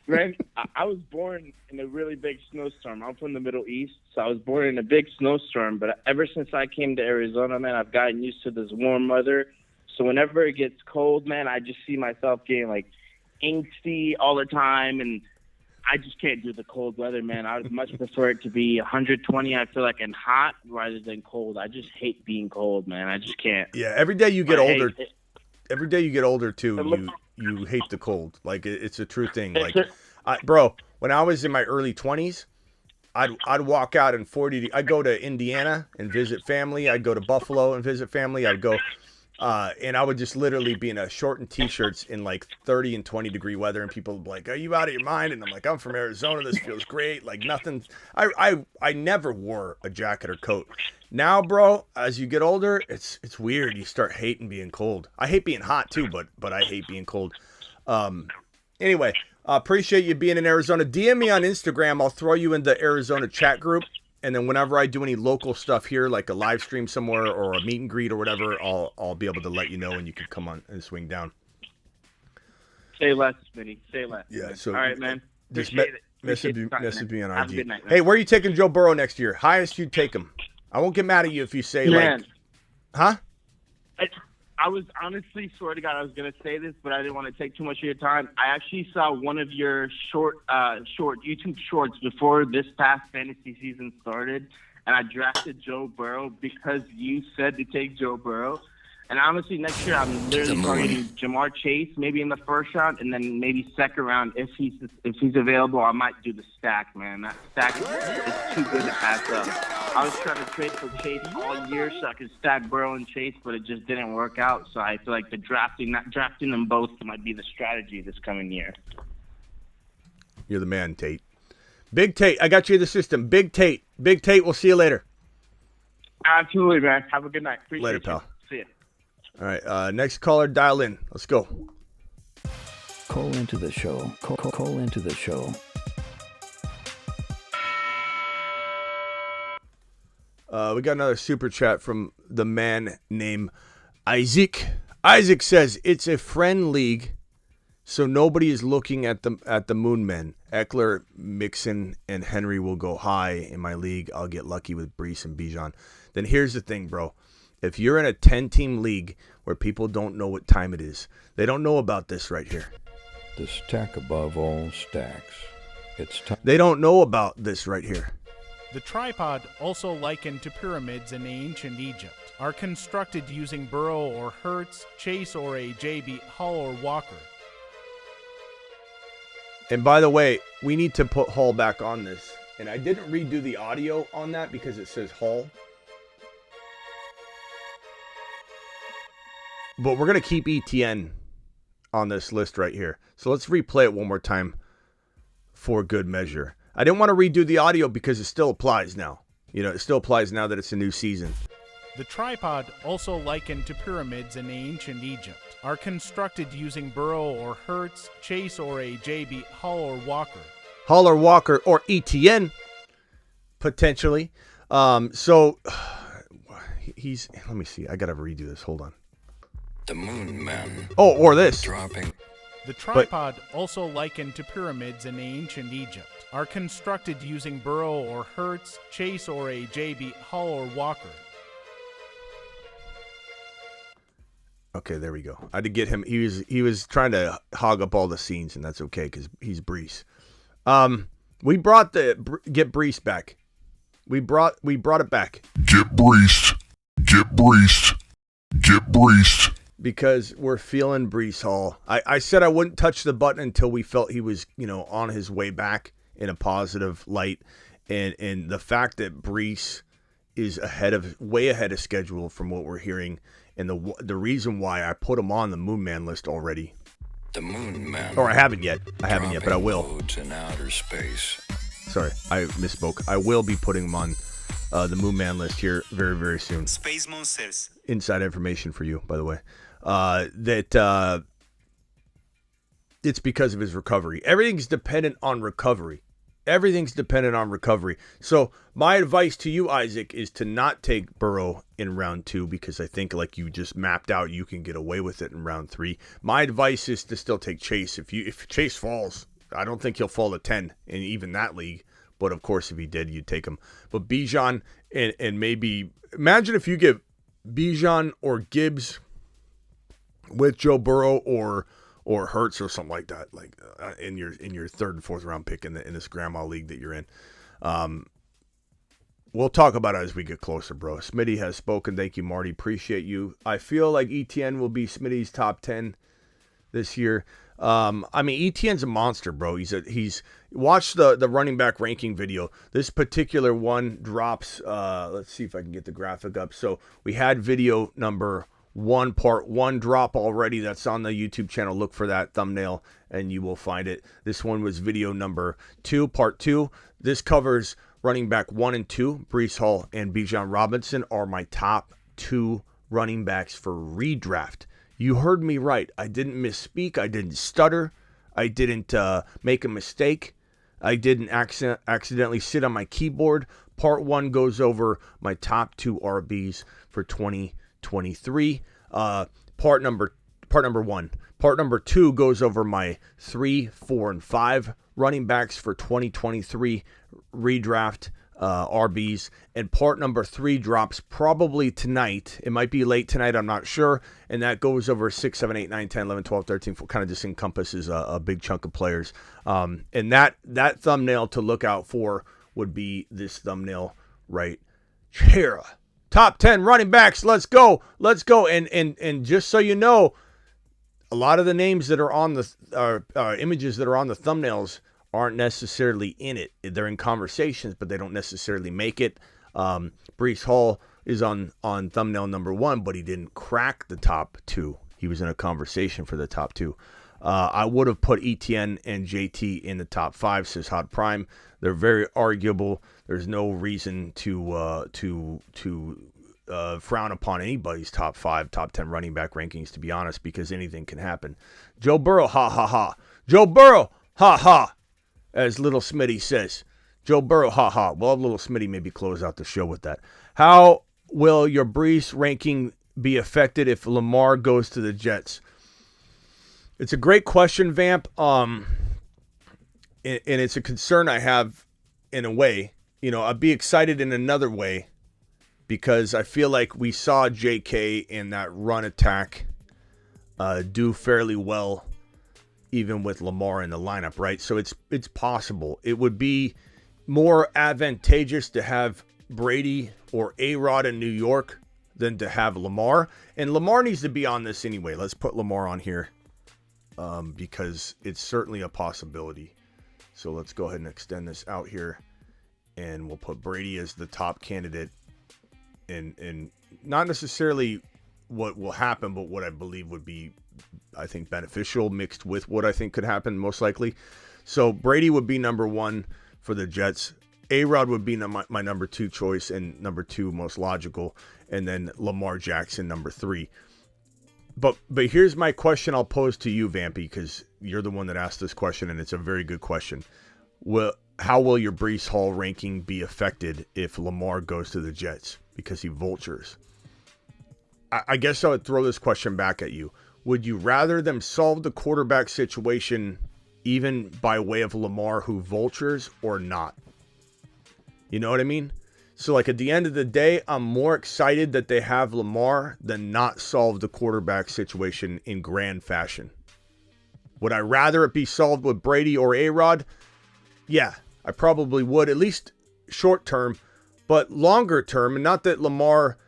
Man, I was born in a really big snowstorm. I'm from the Middle East, so I was born in a big snowstorm. But ever since I came to Arizona, man, I've gotten used to this warm weather. So whenever it gets cold, man, I just see myself getting like angsty all the time, and I just can't do the cold weather, man. I would much prefer it to be 120, I feel like, and hot rather than cold. I just hate being cold, man. I just can't. Yeah, every day you get older. Hate it. Every day you get older too, you hate the cold. Like it's a true thing. Like, bro, when I was in my early 20s, I'd walk out in 40. I'd go to Indiana and visit family. I'd go to Buffalo and visit family. I'd go, and I would just literally be in a short and t-shirts in like 30 and 20 degree weather, and people would be like, "Are you out of your mind?" And I'm like, "I'm from Arizona. This feels great." Like nothing. I never wore a jacket or coat. Now, bro, as you get older, it's weird. You start hating being cold. I hate being hot too, but I hate being cold. Anyway, appreciate you being in Arizona. DM me on Instagram. I'll throw you in the Arizona chat group. And then whenever I do any local stuff here, like a live stream somewhere or a meet and greet or whatever, I'll be able to let you know, and you can come on and swing down. Say less, Smitty. Say less. Yeah. So all right, man. Just message me on Have a IG. good night, man. Hey, where are you taking Joe Burrow next year? Highest you'd take him. I won't get mad at you if you say Man. huh? I was honestly, swear to God, I was going to say this, but I didn't want to take too much of your time. I actually saw one of your short YouTube shorts before this past fantasy season started, and I drafted Joe Burrow because you said to take Joe Burrow. And honestly, next year I'm literally targeting Jamar Chase, maybe in the first round, and then maybe second round if he's available. I might do the stack, man. That stack is too good to pass up. I was trying to trade for Chase all year so I could stack Burrow and Chase, but it just didn't work out. So I feel like drafting them both might be the strategy this coming year. You're the man, Tate. Big Tate, I got you in the system. Big Tate, we'll see you later. Absolutely, man. Have a good night. Appreciate Later, you. pal. See ya. All right, next caller, dial in. Let's go. Call into the show. Call into the show. We got another super chat from the man named Isaac. Isaac says it's a friend league, so nobody is looking at the Moon Men. Eckler, Mixon, and Henry will go high in my league. I'll get lucky with Brees and Bijan. Then here's the thing, bro. If you're in a 10-team league where people don't know what time it is, they don't know about this right here. The stack above all stacks. It's time. They don't know about this right here. The tripod, also likened to pyramids in ancient Egypt, are constructed using Burrow or Hurts, Chase or a JB, Hall or Walker. And by the way, we need to put Hall back on this. And I didn't redo the audio on that because it says Hall. But we're going to keep ETN on this list right here. So let's replay it one more time for good measure. I didn't want to redo the audio because it still applies now. You know, it still applies now that it's a new season. The tripod, also likened to pyramids in ancient Egypt, are constructed using Burrow or Hurts, Chase or a JB, Hall or Walker. Hall or Walker or ETN, potentially. So he's, let me see. I got to redo this. Hold on. The Moon Man. Oh, or this. Dropping. The tripod, also likened to pyramids in ancient Egypt, are constructed using Burrow or Hurts, Chase or a JB, Hall or Walker. Okay, there we go. I did get him. He was trying to hog up all the scenes, and that's okay because he's Brees. We brought get Brees back. We brought it back. Get Brees. Get Brees. Get Brees. Because we're feeling Brees Hall. I said I wouldn't touch the button until we felt he was, on his way back in a positive light. And the fact that Brees is way ahead of schedule from what we're hearing, and the reason why I put him on the Moon Man list already. The Moon Man. Or I haven't yet, but I will. Loads in outer space. Sorry, I misspoke. I will be putting him on the Moon Man list here very, very soon. Space Monsters. Inside information for you, by the way. It's because of his recovery. Everything's dependent on recovery. So my advice to you, Isaac, is to not take Burrow in round 2 because I think, like you just mapped out, you can get away with it in round 3. My advice is to still take Chase. If Chase falls, I don't think he'll fall to 10 in even that league. But of course, if he did, you'd take him. But Bijan and maybe imagine if you get Bijan or Gibbs with Joe Burrow or or Hurts or something like that, like in your third and fourth round pick in this grandma league that you're in. We'll talk about it as we get closer, bro. Smitty has spoken. Thank you, Marty. Appreciate you. I feel like ETN will be Smitty's top 10 this year. I mean, ETN's a monster, bro. He's watch the running back ranking video. This particular one drops. Let's see if I can get the graphic up. So we had video number 1, part 1 drop already. That's on the YouTube channel. Look for that thumbnail and you will find it. This one was video number 2, part 2. This covers running back 1 and 2. Breece Hall and Bijan Robinson are my top 2 running backs for redraft. You heard me right. I didn't misspeak. I didn't stutter. I didn't make a mistake. I didn't accidentally sit on my keyboard. Part 1 goes over my top 2 RBs for 2023. Part number 1. Part number 2 goes over my 3, 4, and 5 running backs for 2023 redraft RBs. And part number 3 drops probably tonight. It might be late tonight, I'm not sure. And that goes over 6, 7, 8, 9, 10, 11, 12, 13, 14, kind of just encompasses a big chunk of players. And that thumbnail to look out for would be this thumbnail right here. Top 10 running backs. Let's go. And just so you know, a lot of the names that are on the images that are on the thumbnails aren't necessarily in it. They're in conversations, but they don't necessarily make it. Breece Hall is on thumbnail number 1, but he didn't crack the top 2. He was in a conversation for the top 2. I would have put ETN and JT in the top 5, says Hot Prime. They're very arguable. There's no reason to frown upon anybody's top 5, top 10 running back rankings, to be honest, because anything can happen. Joe Burrow, ha ha ha. Joe Burrow, ha ha. As Little Smitty says. Joe Burrow, ha ha. Well, Little Smitty maybe close out the show with that. How will your Breece ranking be affected if Lamar goes to the Jets? It's a great question, Vamp. And it's a concern I have in a way. You know, I'd be excited in another way because I feel like we saw JK in that run attack do fairly well even with Lamar in the lineup, right? So it's possible. It would be more advantageous to have Brady or A-Rod in New York than to have Lamar. And Lamar needs to be on this anyway. Let's put Lamar on here because it's certainly a possibility. So let's go ahead and extend this out here. And we'll put Brady as the top candidate. And not necessarily what will happen, but what I believe would be, I think, beneficial mixed with what I think could happen most likely. So Brady would be number 1 for the Jets. A-Rod would be my number 2 choice and number 2 most logical. And then Lamar Jackson, number 3. But here's my question I'll pose to you, Vampy, because you're the one that asked this question, and it's a very good question. How will your Breece Hall ranking be affected if Lamar goes to the Jets? Because he vultures. I guess I would throw this question back at you. Would you rather them solve the quarterback situation even by way of Lamar who vultures or not? You know what I mean? So like at the end of the day, I'm more excited that they have Lamar than not solve the quarterback situation in grand fashion. Would I rather it be solved with Brady or A-Rod? Yeah, I probably would, at least short term, but longer term, and not that Lamar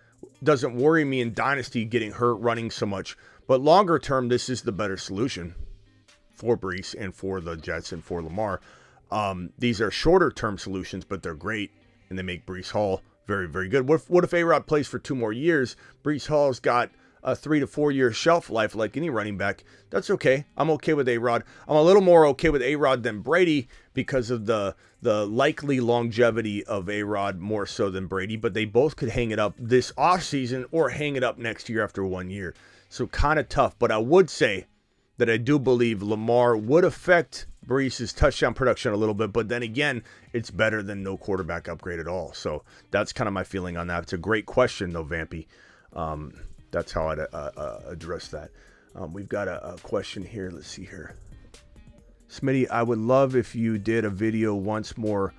doesn't worry me in Dynasty getting hurt running so much, but longer term, this is the better solution for Breece and for the Jets and for Lamar. These are shorter term solutions, but they're great, and they make Breece Hall very, very good. What if A-Rod plays for 2 more years? Breece Hall's got a 3 to 4 year shelf life like any running back. That's okay. I'm okay with A-Rod. I'm a little more okay with A-Rod than Brady because of the likely longevity of A-Rod more so than Brady, but they both could hang it up this offseason or hang it up next year after 1 year. So kind of tough, but I would say that I do believe Lamar would affect Breece's touchdown production a little bit, but then again, it's better than no quarterback upgrade at all. So that's kind of my feeling on that. It's a great question though, Vampy. That's how I'd address that. We've got a question here. Let's see here. Smitty, I would love if you did a video once more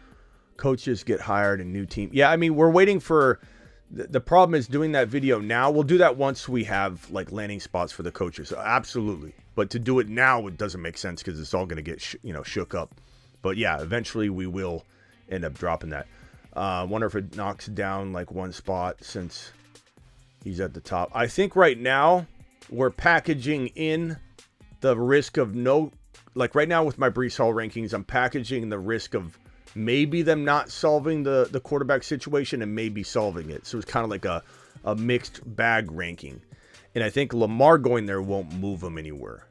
coaches get hired and new team. Yeah, I mean, we're waiting for The problem is doing that video now. We'll do that once we have like landing spots for the coaches. Absolutely. But to do it now, it doesn't make sense because it's all going to get shook up. But yeah, eventually we will end up dropping that. Wonder if it knocks down like one spot since he's at the top. I think right now we're packaging in the risk of like right now with my Breece Hall rankings, I'm packaging the risk of maybe them not solving the quarterback situation and maybe solving it. So it's kind of like a mixed bag ranking. And I think Lamar going there won't move him anywhere.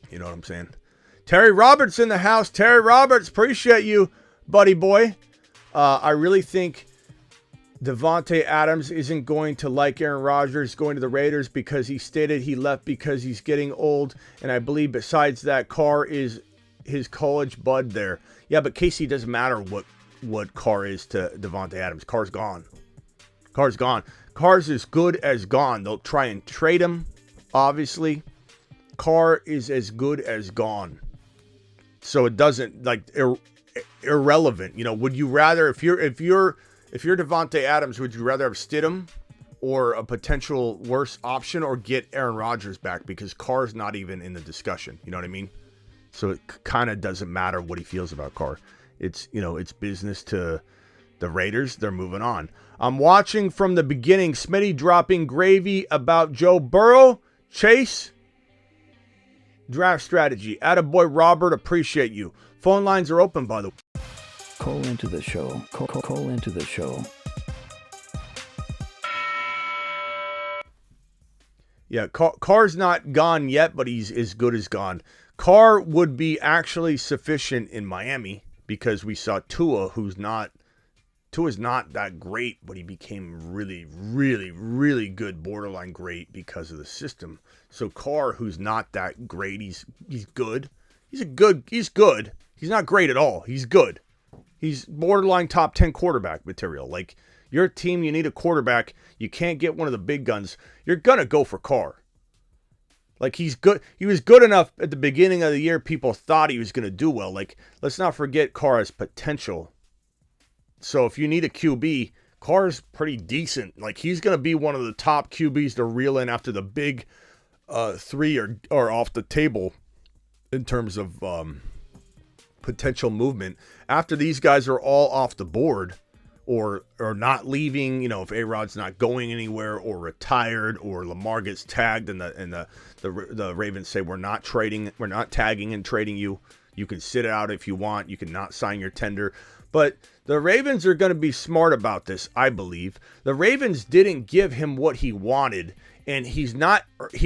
You know what I'm saying? Terry Roberts in the house. Terry Roberts, appreciate you, buddy boy. I really think Davante Adams isn't going to like Aaron Rodgers going to the Raiders because he stated he left because he's getting old. And I believe besides that, Carr is his college bud there. Yeah, but Casey, doesn't matter what Carr is to Davante Adams. Carr's gone. Carr's gone. Carr's as good as gone. They'll try and trade him, obviously. Carr is as good as gone. So it doesn't, like, irrelevant. You know, would you rather, if you're Davante Adams, would you rather have Stidham or a potential worse option or get Aaron Rodgers back? Because Carr's not even in the discussion. You know what I mean? So it kind of doesn't matter what he feels about Carr. It's, it's business to the Raiders. They're moving on. I'm watching from the beginning. Smitty dropping gravy about Joe Burrow. Chase. Draft strategy. Attaboy Robert. Appreciate you. Phone lines are open, by the way. Call into the show. Call into the show. Yeah, Carr's not gone yet, but he's as good as gone. Carr would be actually sufficient in Miami because we saw Tua's not that great, but he became really, really, really good, borderline great because of the system. So Carr, who's not that great, he's good. He's good. He's not great at all. He's good. He's borderline top 10 quarterback material. Like, your team, you need a quarterback. You can't get one of the big guns. You're going to go for Carr. Like, he's good. He was good enough at the beginning of the year. People thought he was going to do well. Like, let's not forget Carr has potential. So if you need a QB, Carr's pretty decent. Like, he's going to be one of the top QBs to reel in after the big three are off the table in terms of potential movement. After these guys are all off the board or not leaving, if A-Rod's not going anywhere or retired or Lamar gets tagged and the Ravens say we're not tagging and trading you. You can sit out if you want. You can not sign your tender. But the Ravens are going to be smart about this, I believe. The Ravens didn't give him what he wanted, and he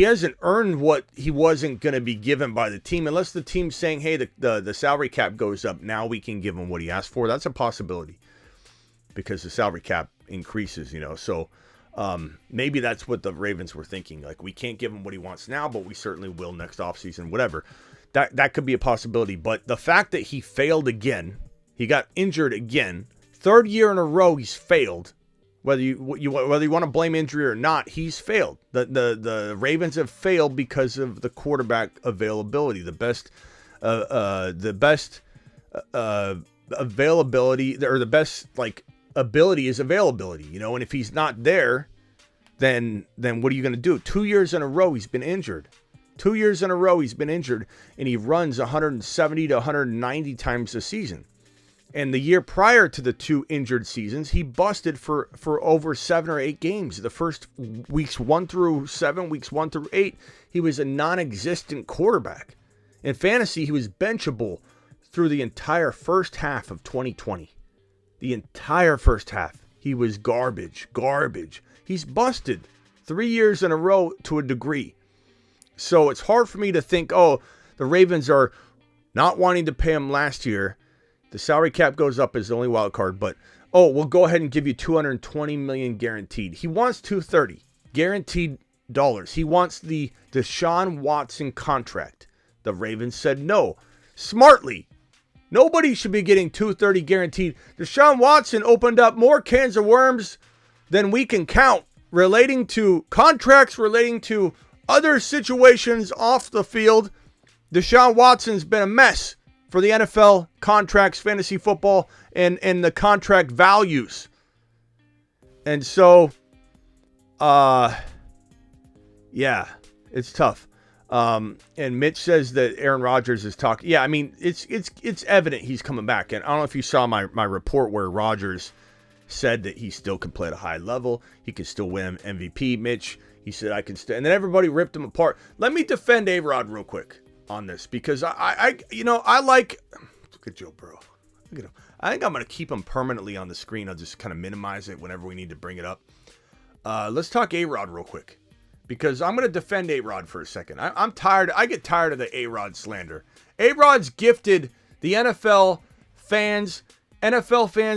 hasn't earned what he wasn't going to be given by the team. Unless the team's saying, hey, the salary cap goes up, now we can give him what he asked for. That's a possibility because the salary cap increases, So maybe that's what the Ravens were thinking. Like, we can't give him what he wants now, but we certainly will next offseason, whatever. That could be a possibility. But the fact that he failed again, he got injured again, third year in a row he's failed. Whether you want to blame injury or not, he's failed. The Ravens have failed because of the quarterback availability. The best availability, or the best ability is availability. And if he's not there, then what are you going to do? 2 years in a row he's been injured. 2 years in a row he's been injured, and he runs 170 to 190 times a season. And the year prior to the two injured seasons, he busted for over 7 or 8 games. The first weeks 1 through 7, weeks 1 through 8, he was a non-existent quarterback. In fantasy, he was benchable through the entire first half of 2020. The entire first half, he was garbage. He's busted 3 years in a row to a degree. So it's hard for me to think, the Ravens are not wanting to pay him last year. The salary cap goes up as the only wild card, but we'll go ahead and give you $220 million guaranteed. He wants $230 guaranteed dollars. He wants the Deshaun Watson contract. The Ravens said no. Smartly. Nobody should be getting $230 guaranteed. Deshaun Watson opened up more cans of worms than we can count relating to contracts, relating to other situations off the field. Deshaun Watson's been a mess for the NFL contracts, fantasy football, and the contract values. And so, yeah, it's tough. And Mitch says that Aaron Rodgers is talking. Yeah, I mean, it's evident he's coming back. And I don't know if you saw my report where Rodgers said that he still can play at a high level. He can still win MVP, Mitch. He said, I can still. And then everybody ripped him apart. Let me defend A-Rod real quick on this because I like. Look at Joe Burrow. Look at him. I think I'm going to keep him permanently on the screen. I'll just kind of minimize it whenever we need to bring it up. Let's talk A-Rod real quick because I'm going to defend A-Rod for a second. I'm tired. I get tired of the A-Rod slander. A-Rod's gifted the NFL fans,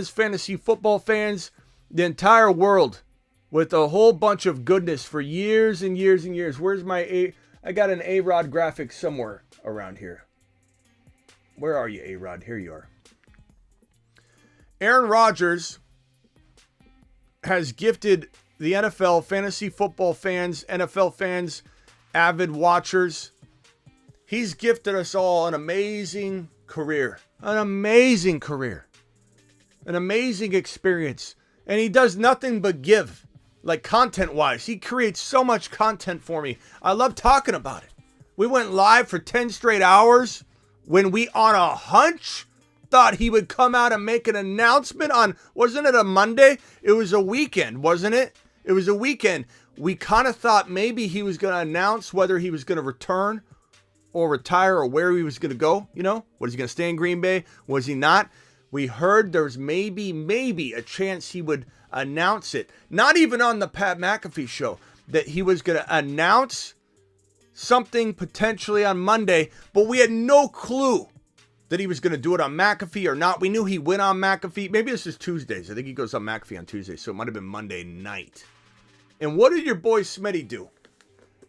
fantasy football fans, the entire world with a whole bunch of goodness for years and years and years. Where's my I got an A-Rod graphic somewhere around here. Where are you, A-Rod? Here you are. Aaron Rodgers has gifted the NFL, fantasy football fans, NFL fans, avid watchers. He's gifted us all an amazing career. An amazing career. An amazing experience. And he does nothing but give. Like content-wise. He creates so much content for me. I love talking about it. We went live for 10 straight hours when we, on a hunch, thought he would come out and make an announcement on, wasn't it a Monday? It was a weekend, wasn't it? It was a weekend. We kind of thought maybe he was going to announce whether he was going to return or retire or where he was going to go. You know, was he going to stay in Green Bay? Was he not? We heard there was maybe a chance he would announce it. Not even on the Pat McAfee show, that he was going to announce something potentially on Monday, but we had no clue that he was going to do it on McAfee or not. We knew he went on McAfee. Maybe this is Tuesdays. I think he goes on McAfee on Tuesday, so it might have been Monday night. And what did your boy Smitty do?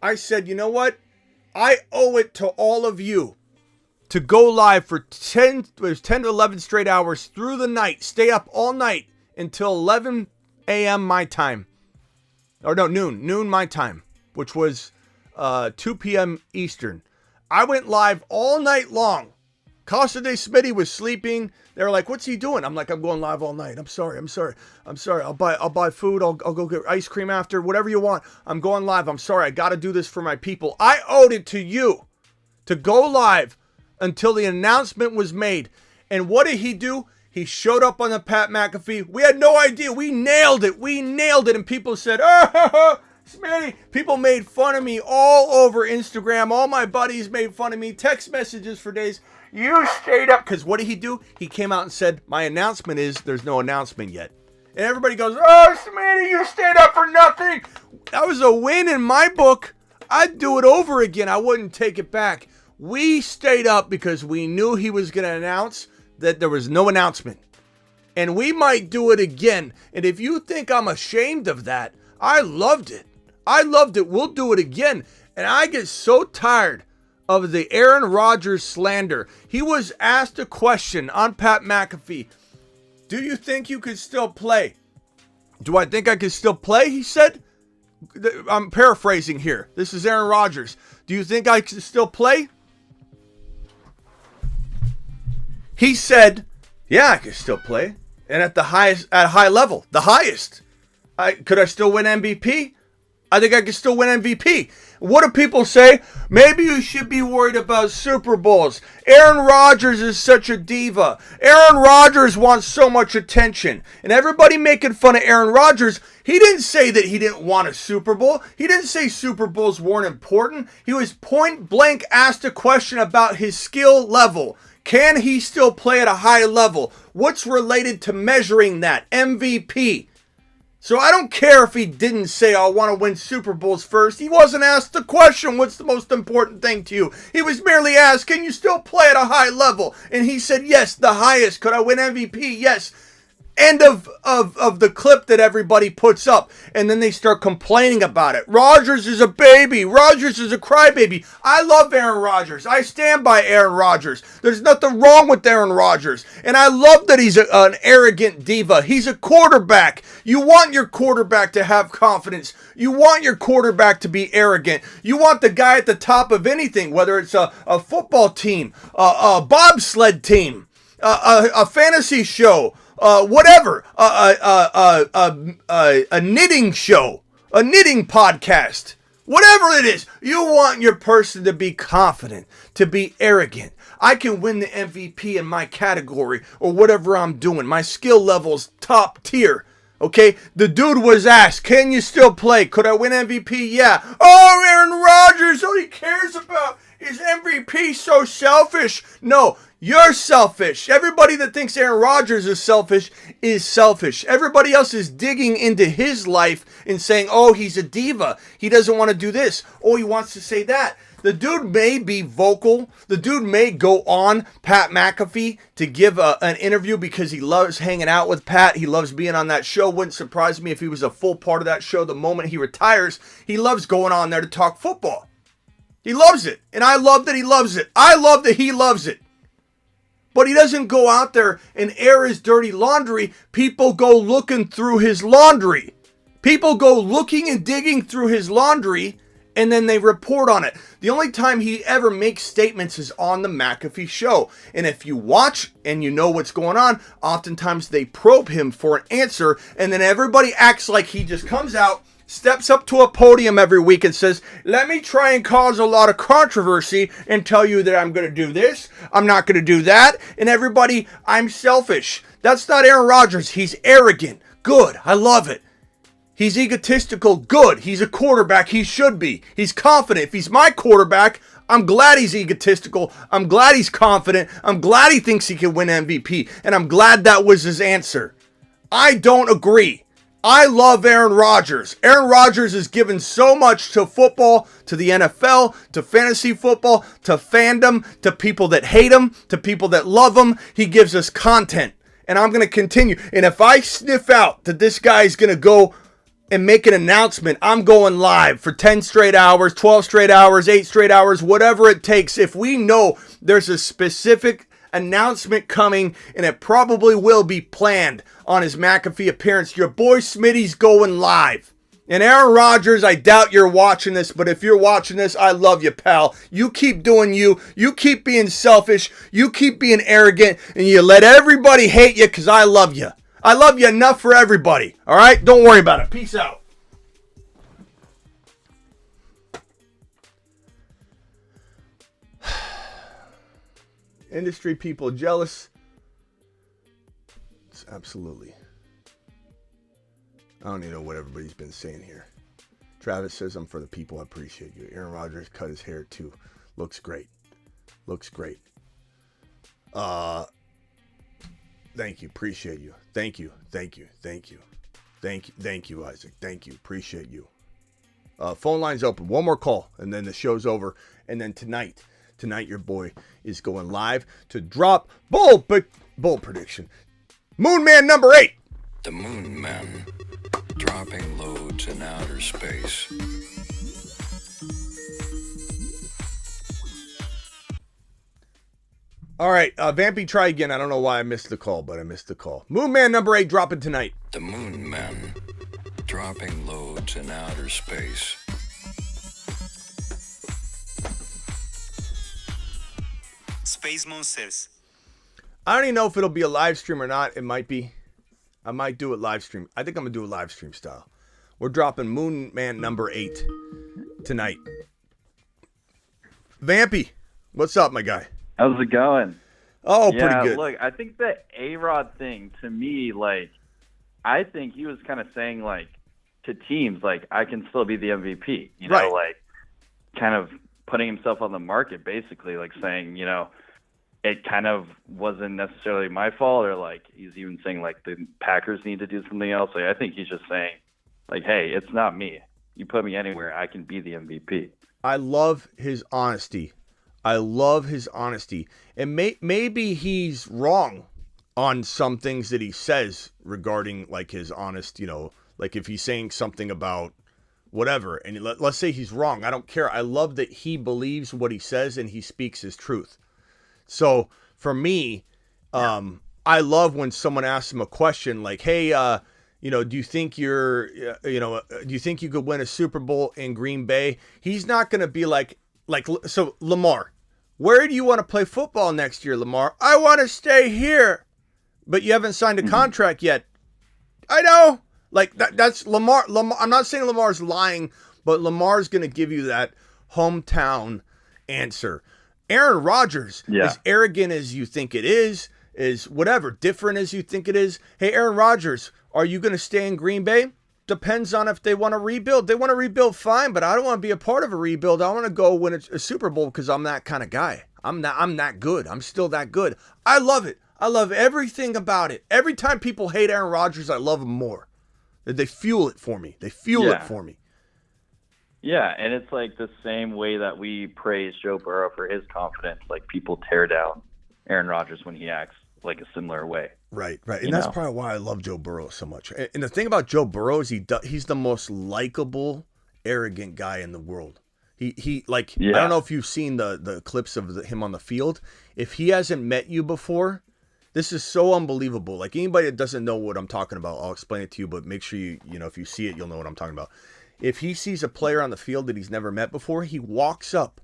I said, you know what? I owe it to all of you to go live for 10 to 11 straight hours through the night. Stay up all night until 11 a.m. my time. Or no, noon my time, which was 2 p.m. Eastern. I went live all night long. Costa de Smitty was sleeping. They were like, what's he doing? I'm like, I'm going live all night. I'm sorry. I'll buy food. I'll go get ice cream after, whatever you want. I'm going live. I'm sorry. I got to do this for my people. I owed it to you to go live until the announcement was made. And what did he do? He showed up on the Pat McAfee. We had no idea. We nailed it. And people said, oh, Smitty. People made fun of me all over Instagram. All my buddies made fun of me. Text messages for days. You stayed up. Because what did he do? He came out and said, my announcement is there's no announcement yet. And everybody goes, oh, Smitty, you stayed up for nothing. That was a win in my book. I'd do it over again. I wouldn't take it back. We stayed up because we knew he was going to announce that there was no announcement. And we might do it again. And if you think I'm ashamed of that, I loved it. We'll do it again. And I get so tired of the Aaron Rodgers slander. He was asked a question on Pat McAfee. Do you think you could still play? Do I think I could still play? He said. I'm paraphrasing here. This is Aaron Rodgers. Do you think I could still play? He said, yeah, I could still play. And at a high level, the highest. Could I still win MVP? I think I could still win MVP. What do people say? Maybe you should be worried about Super Bowls. Aaron Rodgers is such a diva. Aaron Rodgers wants so much attention. And everybody making fun of Aaron Rodgers, he didn't say that he didn't want a Super Bowl. He didn't say Super Bowls weren't important. He was point blank asked a question about his skill level. Can he still play at a high level? What's related to measuring that? MVP. So I don't care if he didn't say, I want to win Super Bowls first. He wasn't asked the question, what's the most important thing to you? He was merely asked, can you still play at a high level? And he said, yes, the highest. Could I win MVP? Yes. End of the clip that everybody puts up. And then they start complaining about it. Rodgers is a baby. Rodgers is a crybaby. I love Aaron Rodgers. I stand by Aaron Rodgers. There's nothing wrong with Aaron Rodgers. And I love that he's an arrogant diva. He's a quarterback. You want your quarterback to have confidence. You want your quarterback to be arrogant. You want the guy at the top of anything, whether it's a football team, a bobsled team, a fantasy show, whatever, a knitting show, a knitting podcast, whatever it is. You want your person to be confident, to be arrogant. I can win the MVP in my category or whatever I'm doing. My skill level's top tier. Okay, the dude was asked, can you still play? Could I win MVP? Yeah. Oh, Aaron Rodgers, all he cares about is MVP, so selfish. No, you're selfish. Everybody that thinks Aaron Rodgers is selfish is selfish. Everybody else is digging into his life and saying, oh, he's a diva. He doesn't want to do this. Oh, he wants to say that. The dude may be vocal. The dude may go on Pat McAfee to give an interview because he loves hanging out with Pat. He loves being on that show. Wouldn't surprise me if he was a full part of that show the moment he retires. He loves going on there to talk football. He loves it. And I love that he loves it. I love that he loves it. But he doesn't go out there and air his dirty laundry. People go looking through his laundry. People go looking and digging through his laundry, and then they report on it. The only time he ever makes statements is on the McAfee show. And if you watch and you know what's going on, oftentimes they probe him for an answer, and then everybody acts like he just comes out, steps up to a podium every week and says, let me try and cause a lot of controversy and tell you that I'm going to do this, I'm not going to do that, and everybody, I'm selfish. That's not Aaron Rodgers. He's arrogant. Good. I love it. He's egotistical. Good. He's a quarterback. He should be. He's confident. If he's my quarterback, I'm glad he's egotistical. I'm glad he's confident. I'm glad he thinks he can win MVP. And I'm glad that was his answer. I don't agree. I love Aaron Rodgers. Aaron Rodgers has given so much to football, to the NFL, to fantasy football, to fandom, to people that hate him, to people that love him. He gives us content. And I'm going to continue. And if I sniff out that this guy is going to go and make an announcement, I'm going live for 10 straight hours, 12 straight hours, 8 straight hours, whatever it takes. If we know there's a specific announcement coming, and it probably will be planned on his McAfee appearance, your boy Smitty's going live. And Aaron Rodgers, I doubt you're watching this, but if you're watching this, I love you, pal. You keep doing you. You keep being selfish. You keep being arrogant, and you let everybody hate you because I love you. I love you enough for everybody. All right? Don't worry about it. Peace out. Industry people jealous? It's absolutely. I don't even know what everybody's been saying here. Travis says, I'm for the people. I appreciate you. Aaron Rodgers cut his hair too. Looks great. Looks great. Thank you. Appreciate you. Thank you. Thank you. Thank you. Thank you, Isaac. Thank you. Appreciate you. Phone line's open. One more call, and then the show's over. And then tonight, your boy is going live to drop bold prediction. Moon Man number 8. The Moon Men, dropping loads in outer space. All right, Vampy, try again. I don't know why I missed the call, but I missed the call. Moon Man number 8 dropping tonight. The Moon Men, dropping loads in outer space. Space Monsters. I don't even know if it'll be a live stream or not. It might be. I might do it live stream. I think I'm going to do it live stream style. We're dropping Moon Man number 8 tonight. Vampy, what's up, my guy? How's it going? Oh, pretty good. Look, I think the A-Rod thing, to me, like, I think he was kind of saying, like, to teams, like, I can still be the MVP. You know, right. Like, kind of putting himself on the market, basically, like saying, you know, it kind of wasn't necessarily my fault, or, like, he's even saying, like, the Packers need to do something else. Like, I think he's just saying, like, hey, it's not me. You put me anywhere, I can be the MVP. I love his honesty. And maybe he's wrong on some things that he says regarding, like, his honest, you know, like if he's saying something about whatever, and let's say he's wrong. I don't care. I love that he believes what he says and he speaks his truth. So for me, I love when someone asks him a question like, hey, you know, do you think do you think you could win a Super Bowl in Green Bay? He's not going to be like, so Lamar, where do you want to play football next year, Lamar? I want to stay here. but you haven't signed a contract yet. I know. Like, that's Lamar. I'm not saying Lamar's lying, but Lamar's going to give you that hometown answer. Aaron Rodgers, as arrogant as you think it is whatever, different as you think it is. Hey, Aaron Rodgers, are you going to stay in Green Bay? Depends on if they want to rebuild. They want to rebuild, fine, but I don't want to be a part of a rebuild. I want to go win a Super Bowl because I'm that kind of guy. I'm that good. I'm still that good. I love it. I love everything about it. Every time people hate Aaron Rodgers, I love him more. They fuel it for me. They fuel it for me. Yeah, and it's like the same way that we praise Joe Burrow for his confidence. Like, people tear down Aaron Rodgers when he acts like a similar way. Right. And that's probably why I love Joe Burrow so much. And the thing about Joe Burrow is he's the most likable, arrogant guy in the world. I don't know if you've seen the clips of him on the field. If he hasn't met you before, this is so unbelievable. Like, anybody that doesn't know what I'm talking about, I'll explain it to you, but make sure if you see it, you'll know what I'm talking about. If he sees a player on the field that he's never met before, he walks up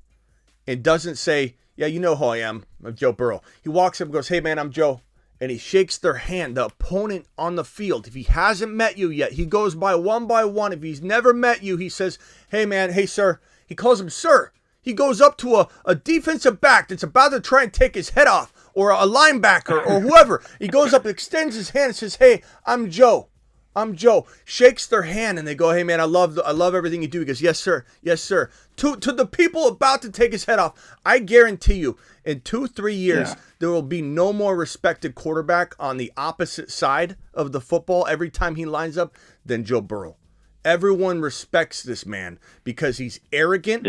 and doesn't say, yeah, you know who I am. I'm Joe Burrow. He walks up and goes, hey, man, I'm Joe. And he shakes their hand, the opponent on the field. If he hasn't met you yet, he goes by one. If he's never met you, he says, hey, man, hey, sir. He calls him sir. He goes up to a defensive back that's about to try and take his head off, or a linebacker or whoever. He goes up, extends his hand and says, hey, I'm Joe. Shakes their hand and they go, hey, man, I love everything you do. He goes, yes, sir. To the people about to take his head off, I guarantee you, in 2-3 years, there will be no more respected quarterback on the opposite side of the football every time he lines up than Joe Burrow. Everyone respects this man because he's arrogant,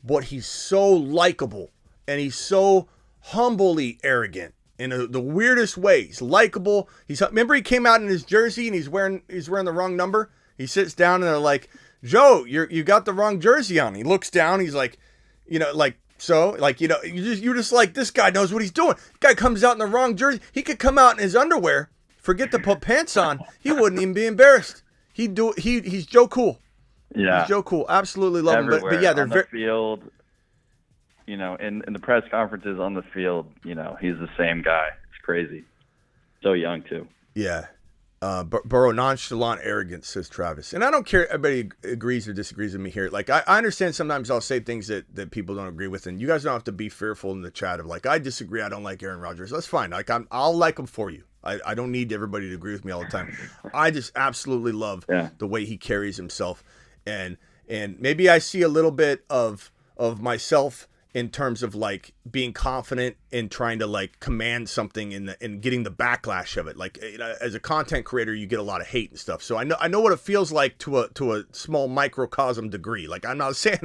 but he's so likable, and he's so humbly arrogant. In the weirdest way. He's likable. Remember he came out in his jersey and he's wearing the wrong number? He sits down and they're like, Joe, you got the wrong jersey on. He looks down. He's like, you're just like, this guy knows what he's doing. The guy comes out in the wrong jersey. He could come out in his underwear, forget to put pants on. He wouldn't even be embarrassed. He's Joe Cool. Yeah. He's Joe Cool. Absolutely love him. But yeah, they're on the field. In the press conferences, on the field, he's the same guy. It's crazy. So young, too. Yeah. Burrow, nonchalant arrogance, says Travis. And I don't care if everybody agrees or disagrees with me here. Like, I understand sometimes I'll say things that people don't agree with, and you guys don't have to be fearful in the chat of, like, I disagree, I don't like Aaron Rodgers. That's fine. Like, I'll like him for you. I don't need everybody to agree with me all the time. I just absolutely love the way he carries himself. And maybe I see a little bit of myself in terms of like being confident and trying to like command something and getting the backlash of it. Like, as a content creator, you get a lot of hate and stuff. So I know what it feels like to a small microcosm degree. Like, I'm not saying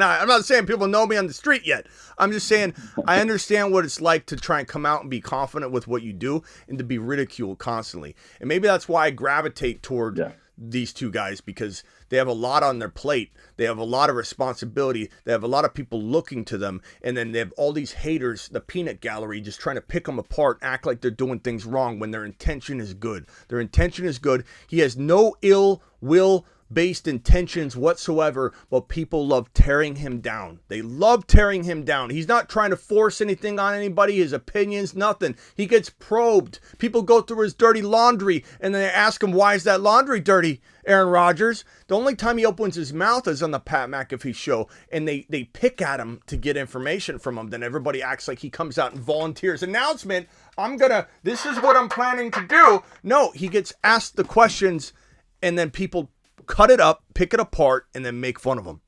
people know me on the street yet. I'm just saying I understand what it's like to try and come out and be confident with what you do and to be ridiculed constantly. And maybe that's why I gravitate toward these two guys, because they have a lot on their plate. They have a lot of responsibility. They have a lot of people looking to them. And then they have all these haters, the peanut gallery, just trying to pick them apart, act like they're doing things wrong when their intention is good. Their intention is good. He has no ill will based intentions whatsoever, but people love tearing him down. They love tearing him down. He's not trying to force anything on anybody, his opinions, nothing. He gets probed. People go through his dirty laundry and then they ask him, why is that laundry dirty, Aaron Rodgers? The only time he opens his mouth is on the Pat McAfee show, and they pick at him to get information from him. Then everybody acts like he comes out and volunteers. Announcement, this is what I'm planning to do. No, he gets asked the questions, and then people cut it up, pick it apart, and then make fun of him.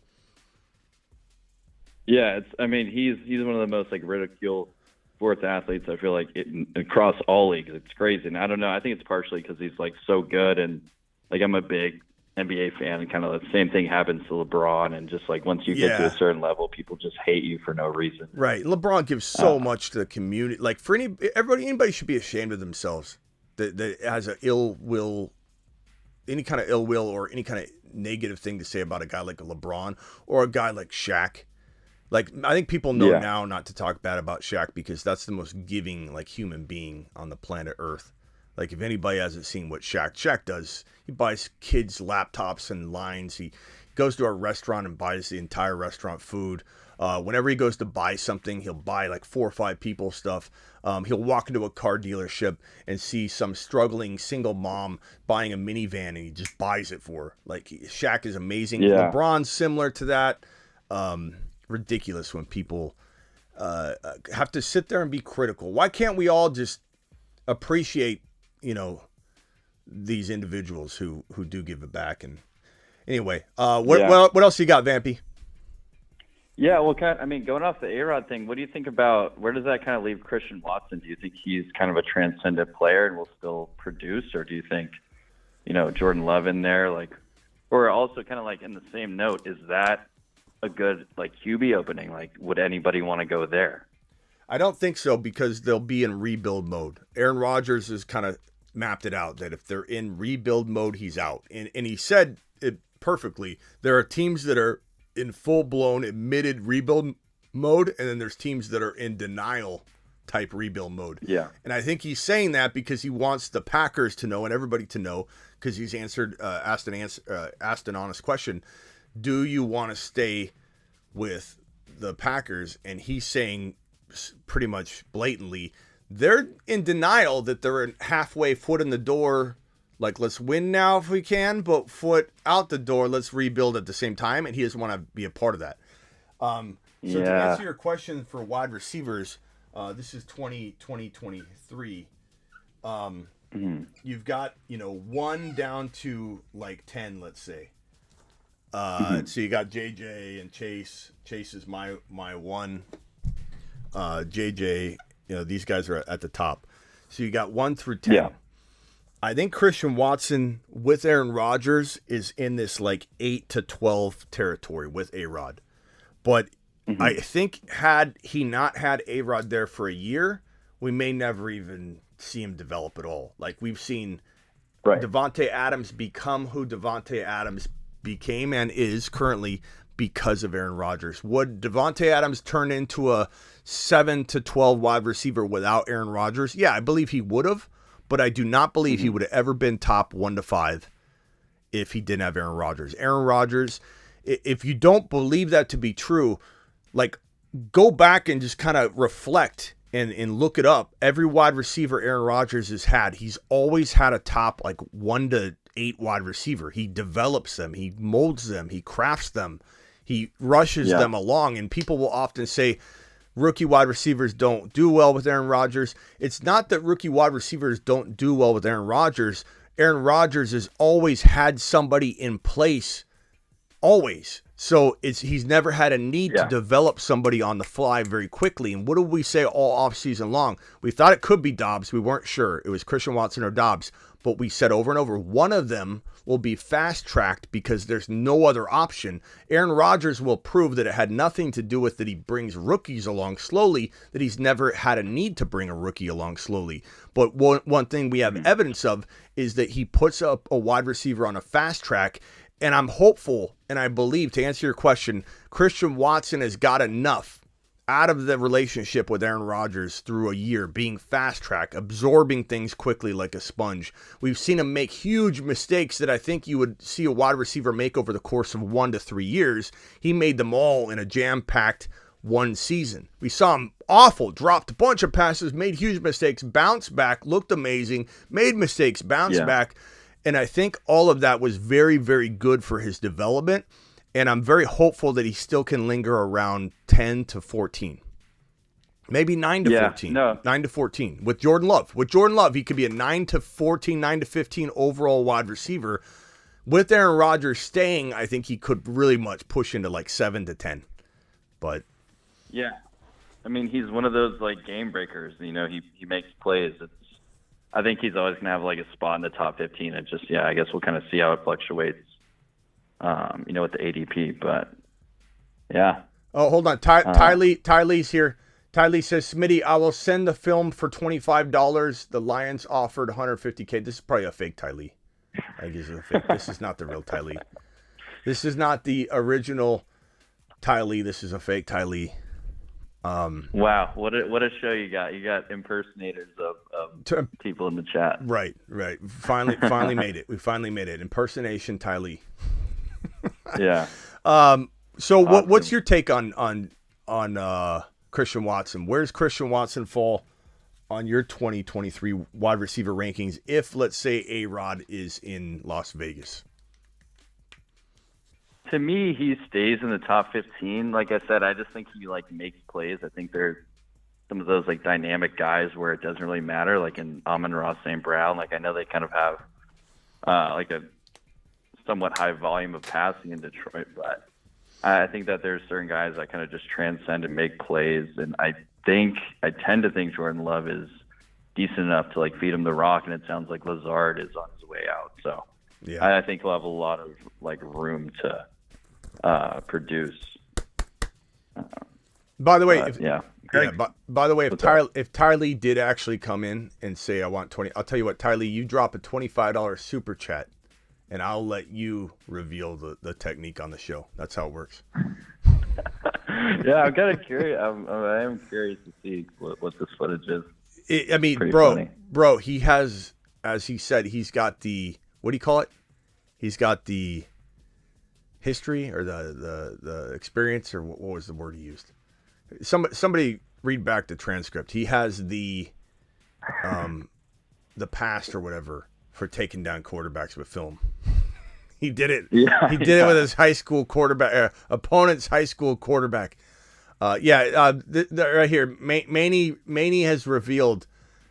Yeah, he's one of the most like ridiculed sports athletes. I feel like across all leagues, it's crazy. And I don't know. I think it's partially because he's like so good, and like I'm a big NBA fan, and kind of the same thing happens to LeBron. And just like once you get to a certain level, people just hate you for no reason. Right. LeBron gives so much to the community. Like for anybody should be ashamed of themselves that has an ill will. Any kind of ill will or any kind of negative thing to say about a guy like a LeBron or a guy like Shaq. Like, I think people know now not to talk bad about Shaq because that's the most giving, like, human being on the planet Earth. Like, if anybody hasn't seen what Shaq does, he buys kids laptops and lines. He goes to a restaurant and buys the entire restaurant food. Whenever he goes to buy something, he'll buy like 4 or 5 people stuff. He'll walk into a car dealership and see some struggling single mom buying a minivan, and he just buys it for her. Like, Shaq is amazing. Yeah. LeBron's similar to that. Ridiculous when people have to sit there and be critical. Why can't we all just appreciate, these individuals who do give it back? And anyway, what else you got, Vampy? Yeah, well, going off the A-Rod thing, what do you think about, where does that kind of leave Christian Watson? Do you think he's kind of a transcendent player and will still produce, or do you think, Jordan Love in there, or also kind of like in the same note, is that a good QB opening? Would anybody want to go there? I don't think so, because they'll be in rebuild mode. Aaron Rodgers has kind of mapped it out that if they're in rebuild mode, he's out. And he said it perfectly. There are teams that are in full-blown admitted rebuild mode, and then there's teams that are in denial type rebuild mode. Yeah. And I think he's saying that because he wants the Packers to know and everybody to know, because he's asked an honest question. Do you want to stay with the Packers? And he's saying pretty much blatantly, they're in denial that they're halfway, foot in the door. Let's win now if we can, but foot out the door, let's rebuild at the same time. And he doesn't want to be a part of that. To answer your question for wide receivers, this is 2023. You've got, 1 down to 10, let's say. So you got JJ and Chase. Chase is my 1. JJ, these guys are at the top. So you got 1 through 10. Yeah. I think Christian Watson with Aaron Rodgers is in this 8 to 12 territory with A-Rod. But I think had he not had A-Rod there for a year, we may never even see him develop at all. We've seen Devontae Adams become who Devontae Adams became and is currently because of Aaron Rodgers. Would Devontae Adams turn into a 7 to 12 wide receiver without Aaron Rodgers? Yeah, I believe he would have. But I do not believe he would have ever been top 1 to 5 if he didn't have Aaron Rodgers. Aaron Rodgers, if you don't believe that to be true, go back and just kind of reflect and look it up. Every wide receiver Aaron Rodgers has had, he's always had a top 1 to 8 wide receiver. He develops them, he molds them, he crafts them, he rushes them along. And people will often say, rookie wide receivers don't do well with Aaron Rodgers. It's not that rookie wide receivers don't do well with Aaron Rodgers. Aaron Rodgers has always had somebody in place, always. So he's never had a need to develop somebody on the fly very quickly. And what did we say all offseason long? We thought it could be Dobbs. We weren't sure. It was Christian Watson or Dobbs. But we said over and over, one of them will be fast-tracked because there's no other option. Aaron Rodgers will prove that it had nothing to do with that he brings rookies along slowly, that he's never had a need to bring a rookie along slowly. But one thing we have evidence of is that he puts up a wide receiver on a fast track. And I'm hopeful, and I believe, to answer your question, Christian Watson has got enough out of the relationship with Aaron Rodgers through a year, being fast track, absorbing things quickly like a sponge. We've seen him make huge mistakes that I think you would see a wide receiver make over the course of 1 to 3 years. He made them all in a jam-packed one season. We saw him awful, dropped a bunch of passes, made huge mistakes, bounced back, looked amazing, made mistakes, bounced back. And I think all of that was very, very good for his development. And I'm very hopeful that he still can linger around 10 to 14. Maybe 9 to 14. 9 to 14 with Jordan Love. With Jordan Love, he could be a 9 to 14, 9 to 15 overall wide receiver. With Aaron Rodgers staying, I think he could really much push into 7 to 10. But yeah, I mean, he's one of those game breakers. He makes plays. I think he's always gonna have a spot in the top 15. And just I guess we'll kind of see how it fluctuates. With the ADP, but yeah. Oh, hold on. Ty Lee's here. Ty Lee says, Smitty, I will send the film for $25. The Lions offered $150K. This is probably a fake Ty Lee. I guess it's a fake. This is not the real Ty Lee. This is not the original Ty Lee. This is a fake Ty Lee. Wow, what a show you got! You got impersonators of people in the chat. Right. Finally made it. We finally made it. Impersonation Ty Lee. Yeah. So awesome. What's your take on Christian Watson. Where's Christian Watson fall on your 2023 wide receiver rankings if, let's say, A-Rod is in Las Vegas? To me, he stays in the top 15. Like I said, I just think he makes plays. I think they're some of those dynamic guys where it doesn't really matter, like in Amon-Ra St. Brown. I know they kind of have a somewhat high volume of passing in Detroit, but I think that there's certain guys that kind of just transcend and make plays, and I tend to think Jordan Love is decent enough to feed him the rock, and it sounds like Lazard is on his way out. So yeah, I think he'll have a lot of room to produce. By the way, by the way, if Tylee did actually come in and say I want 20, I'll tell you what, Tylee, you drop a $25 super chat, and I'll let you reveal the technique on the show. That's how it works. Yeah, I'm kind of curious. I am curious to see what this footage is. I mean, bro, he has, as he said, he's got the, what do you call it? He's got the history or the experience, or what was the word he used? Somebody read back the transcript. He has the past or whatever for taking down quarterbacks with film. He did it. Yeah, he did it with his high school quarterback, opponent's high school quarterback. Right here, Maney has revealed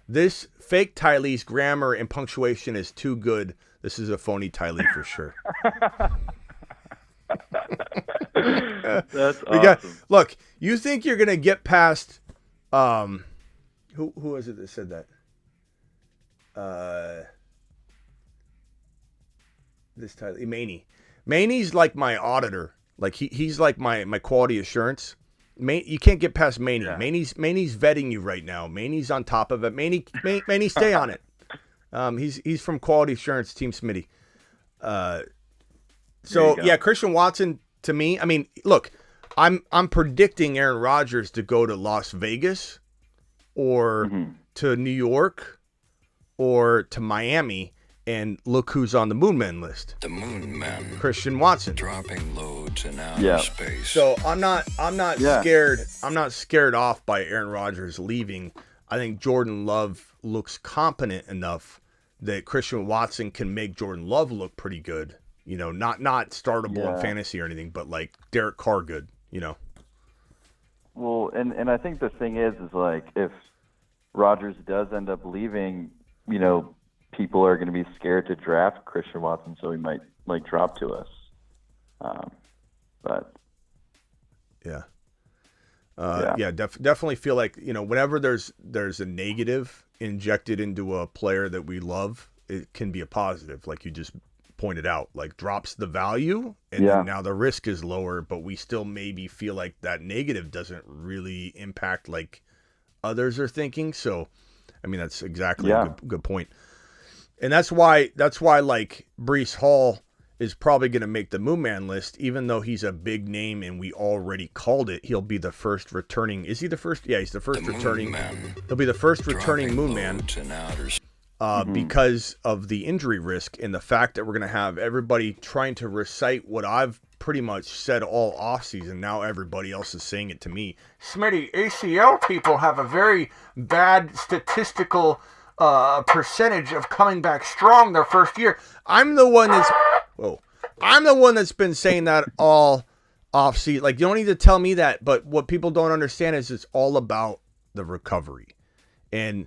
this fake Tylee's grammar and punctuation is too good. This is a phony Tylee for sure. That's awesome. Look, you think you're gonna get past? Who was it that said that? This Tylee Maney's like my auditor. He's like my quality assurance. You can't get past Maney. Yeah. Maney's vetting you right now. Maney's on top of it. Maney, stay on it. He's from Quality Assurance Team Smitty. So yeah, Christian Watson to me. I mean, look, I'm predicting Aaron Rodgers to go to Las Vegas, or to New York, or to Miami, and look who's on the Moon Man list. The Moon Man. Christian Watson. Dropping loads in outer space. So I'm not scared. I'm not scared off by Aaron Rodgers leaving. I think Jordan Love looks competent enough that Christian Watson can make Jordan Love look pretty good. You know, not startable in fantasy or anything, but like Derek Carr good, you know. Well, and I think the thing is if Rodgers does end up leaving, you know, people are going to be scared to draft Christian Watson, so he might drop to us. But definitely feel like, you know, whenever there's a negative injected into a player that we love, it can be a positive, like you just pointed out, like drops the value, and then now the risk is lower, but we still maybe feel like that negative doesn't really impact like others are thinking. So, I mean, that's exactly a good point. And that's why like Breece Hall is probably going to make the Moon Man list, even though he's a big name and we already called it. He'll be the first returning. Is he the first? Yeah, he's the first returning. He'll be the first returning Moon Man because of the injury risk and the fact that we're going to have everybody trying to recite what I've pretty much said all offseason. Now everybody else is saying it to me. Smitty, ACL people have a very bad statistical percentage of coming back strong their first year. I'm the one that's been saying that all offseason. Like, you don't need to tell me that, but what people don't understand is it's all about the recovery. And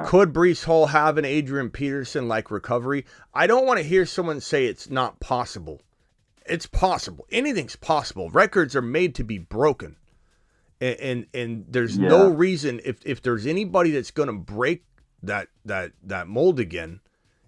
could Breece Hall have an Adrian Peterson like recovery? I don't want to hear someone say it's not possible. It's possible. Anything's possible. Records are made to be broken. And there's no reason, if there's anybody that's going to break that mold again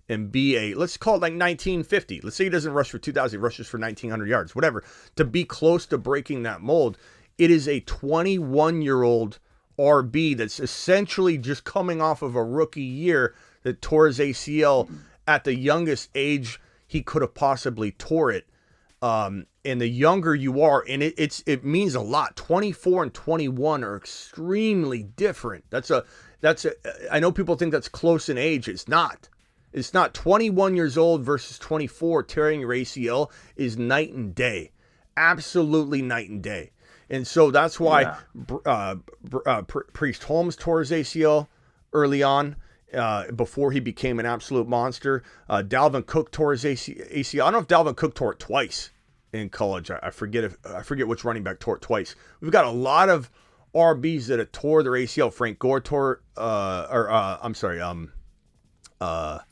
and be let's call it like 1950. Let's say he doesn't rush for 2,000, he rushes for 1,900 yards, whatever. To be close to breaking that mold, it is a 21-year-old RB that's essentially just coming off of a rookie year that tore his ACL at the youngest age he could have possibly tore it. And the younger you are, and it means a lot. 24 and 21 are extremely different. I know people think that's close in age. It's not. It's not. 21 years old versus 24 tearing your ACL is night and day. Absolutely night and day. And so that's why Priest Holmes tore his ACL early on before he became an absolute monster. Dalvin Cook tore his ACL. I don't know if Dalvin Cook tore it twice in college. I forget which running back tore it twice. We've got a lot of RBs that have tore their ACL. Frank Gore tore, Saquon. But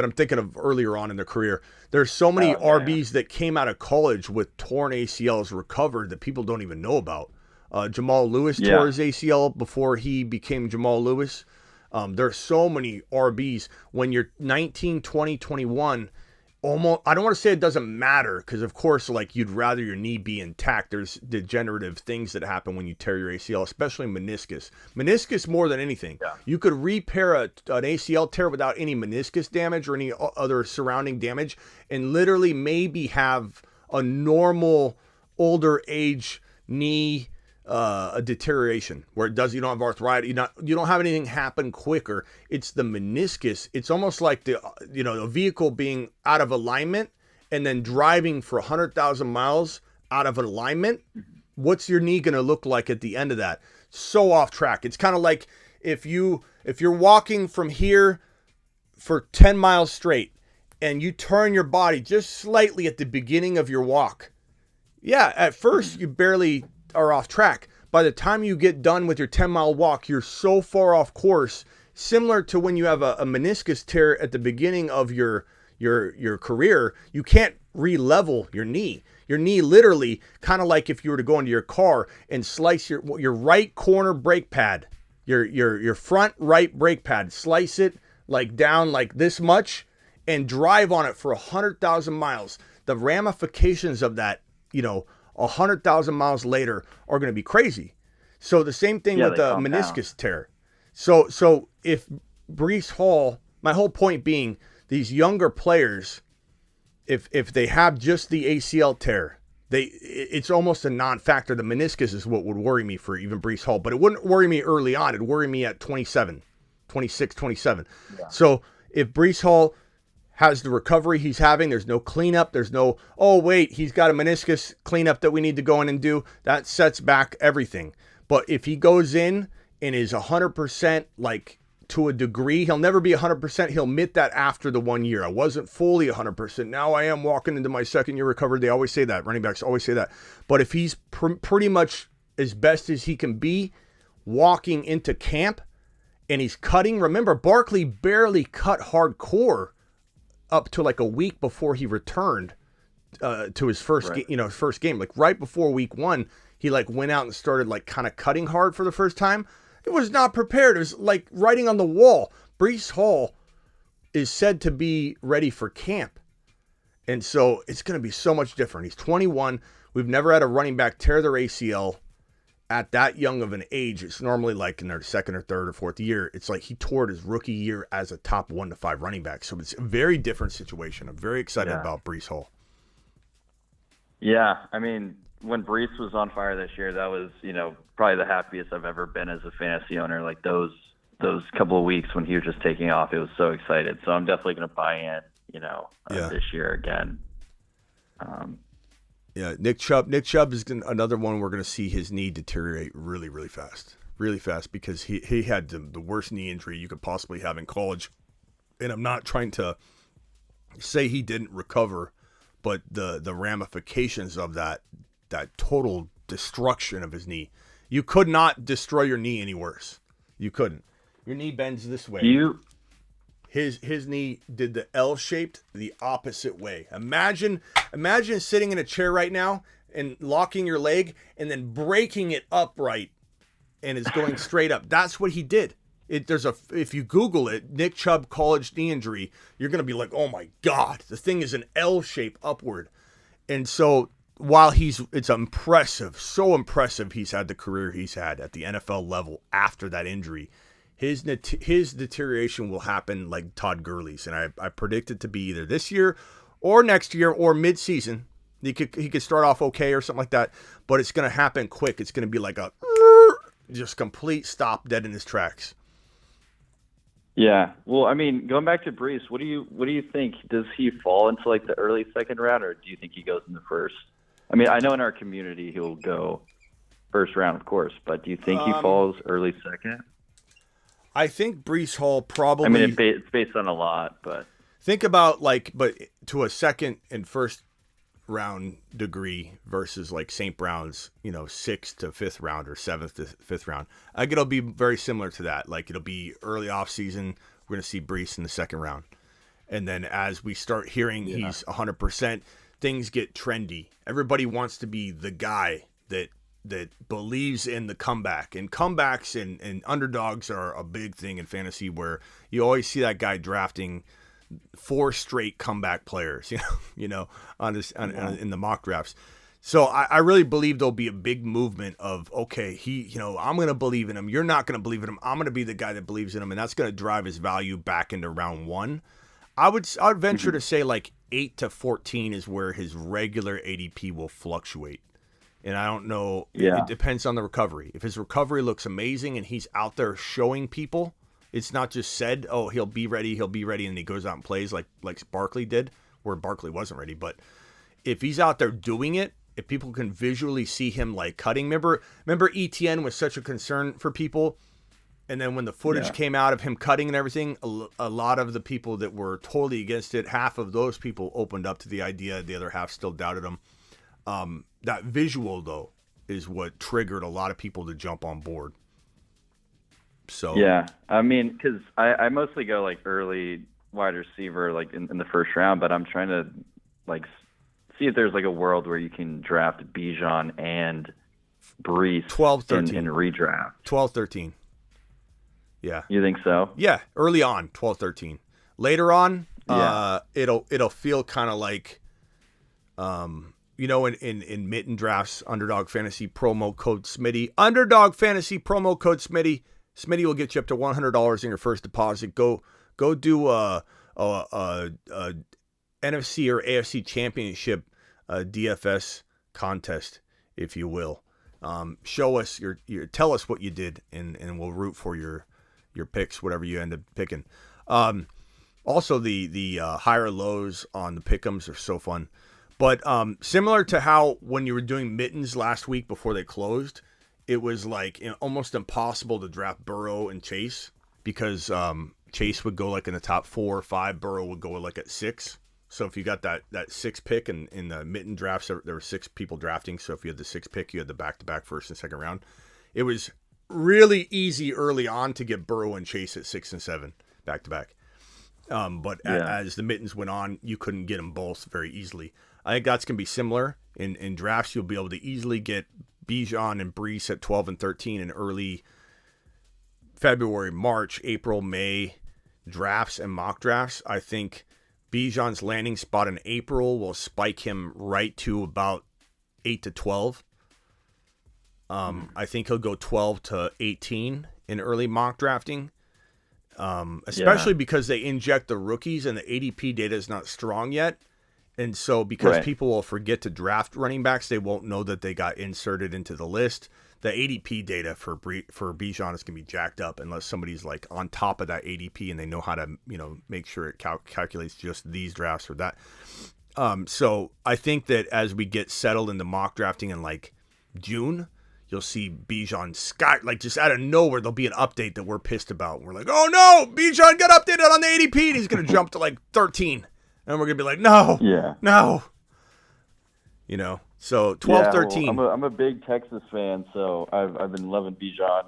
I'm thinking of earlier on in their career. There's so many RBs that came out of college with torn ACLs recovered that people don't even know about. Jamal Lewis tore his ACL before he became Jamal Lewis. There's so many RBs. When you're 19, 20, 21, almost, I don't want to say it doesn't matter, because of course, like, you'd rather your knee be intact. There's degenerative things that happen when you tear your ACL, especially meniscus. Meniscus more than anything. Yeah. You could repair an ACL tear without any meniscus damage or any other surrounding damage, and literally maybe have a normal older age knee a deterioration where you don't have arthritis, you don't have anything happen quicker. It's the meniscus. It's almost like the vehicle being out of alignment and then driving for 100,000 miles out of alignment. What's your knee going to look like at the end of that? So off track. It's kind of like if you're walking from here for 10 miles straight and you turn your body just slightly at the beginning of your walk. Yeah, at first you barely are off track. By the time you get done with your 10-mile walk, you're so far off course, similar to when you have a meniscus tear at the beginning of your career. You can't re-level your knee. Your knee literally, kind of like if you were to go into your car and slice your right corner brake pad, your front right brake pad, slice it like down like this much and drive on it for 100,000 miles. The ramifications of that, 100,000 miles later are going to be crazy. So the same thing with the meniscus tear. So if Breece Hall, my whole point being, these younger players, if they have just the ACL tear, it's almost a non-factor. The meniscus is what would worry me for even Breece Hall, but it wouldn't worry me early on. It'd worry me at 26, 27. Yeah. So if Breece Hall has the recovery he's having, there's no cleanup, there's no, he's got a meniscus cleanup that we need to go in and do, that sets back everything. But if he goes in and is 100%, like, to a degree, he'll never be 100%. He'll admit that after the 1 year. I wasn't fully 100%. Now I am walking into my second year recovered. They always say that. Running backs always say that. But if he's pretty much as best as he can be walking into camp and he's cutting, remember, Barkley barely cut hardcore up to like a week before he returned to his first first game. Like right before week 1, he like went out and started like kind of cutting hard for the first time. It was not prepared. It was like writing on the wall. Breece Hall is said to be ready for camp. And so it's going to be so much different. He's 21. We've never had a running back tear their ACL at that young of an age. It's normally like in their second or third or fourth year. It's like he tore it his rookie year as a top 1 to 5 running back. So it's a very different situation. I'm very excited about Breece Hall. Yeah, I mean, when Breece was on fire this year, that was, probably the happiest I've ever been as a fantasy owner. Like those couple of weeks when he was just taking off, it was so excited. So I'm definitely going to buy in, this year again. Yeah, Nick Chubb is another one we're going to see his knee deteriorate really, really fast. Really fast, because he had the worst knee injury you could possibly have in college. And I'm not trying to say he didn't recover, but the ramifications of that total destruction of his knee. You could not destroy your knee any worse. You couldn't. Your knee bends this way. His knee did the L-shaped the opposite way. Imagine sitting in a chair right now and locking your leg and then breaking it upright and it's going straight up. That's what he did. If you Google it, Nick Chubb college knee injury, you're going to be like, oh my God, the thing is an L shape upward. And so while it's impressive, so impressive he's had the career he's had at the NFL level after that injury, his deterioration will happen like Todd Gurley's, and I predict it to be either this year or next year or mid-season. He could start off okay or something like that, but it's going to happen quick. It's going to be like a just complete stop dead in his tracks. Yeah, well, I mean, going back to Breece, what do you think? Does he fall into like the early second round, or do you think he goes in the first? I mean, I know in our community he'll go first round, of course, but do you think he falls early second? I think Breece Hall probably. I mean, it's based on a lot, but think about but to a second and first round degree versus like St. Brown's, 6th to 5th round or 7th to 5th round. I think it'll be very similar to that. Like it'll be early off season. We're going to see Breece in the second round. And then as we start hearing he's 100%, things get trendy. Everybody wants to be the guy that believes in the comeback. And comebacks and underdogs are a big thing in fantasy, where you always see that guy drafting 4 straight comeback players, in the mock drafts. So I really believe there'll be a big movement of, okay, I'm going to believe in him. You're not going to believe in him. I'm going to be the guy that believes in him. And that's going to drive his value back into round 1. I would venture to say like 8 to 14 is where his regular ADP will fluctuate. And I don't know. It depends on the recovery. If his recovery looks amazing and he's out there showing people, it's not just said, oh, he'll be ready, and he goes out and plays like Barkley did, where Barkley wasn't ready. But if he's out there doing it, if people can visually see him like cutting, remember ETN was such a concern for people. And then when the footage came out of him cutting and everything, a lot of the people that were totally against it, half of those people opened up to the idea. The other half still doubted him. That visual, though, is what triggered a lot of people to jump on board. So yeah, I mean, because I mostly go like early wide receiver, like in the first round, but I'm trying to like see if there's like a world where you can draft Bijan and Breece 12-13 in redraft. 12-13. Yeah. You think so? Yeah, early on, 12-13. Later on, it'll feel kind of like, in mitten drafts, Underdog Fantasy promo code Smitty. Underdog Fantasy promo code Smitty. Smitty will get you up to $100 in your first deposit. Go do a NFC or AFC Championship DFS contest, if you will. Show us tell us what you did, and we'll root for your picks, whatever you end up picking. Also, the higher lows on the pick'ems are so fun. But similar to how when you were doing mittens last week before they closed, it was like almost impossible to draft Burrow and Chase, because Chase would go like in the top 4 or 5. Burrow would go like at 6. So if you got that 6 pick in the mitten drafts, there were 6 people drafting. So if you had the 6 pick, you had the back-to-back first and second round. It was really easy early on to get Burrow and Chase at 6 and 7 back-to-back. But as the mittens went on, you couldn't get them both very easily. I think that's going to be similar. In drafts, you'll be able to easily get Bijan and Breece at 12 and 13 in early February, March, April, May drafts and mock drafts. I think Bijan's landing spot in April will spike him right to about 8 to 12. I think he'll go 12 to 18 in early mock drafting, especially because they inject the rookies and the ADP data is not strong yet. And so because people will forget to draft running backs, they won't know that they got inserted into the list. The ADP data for Bijan is going to be jacked up unless somebody's like on top of that ADP and they know how to, make sure it calculates just these drafts or that. So I think that as we get settled into mock drafting in like June, you'll see Bijan like just out of nowhere, there'll be an update that we're pissed about. We're like, oh no, Bijan got updated on the ADP and he's going to jump to like 13. And we're going to be like, no. So 12, 13. Well, I'm a big Texas fan, so I've been loving Bijan,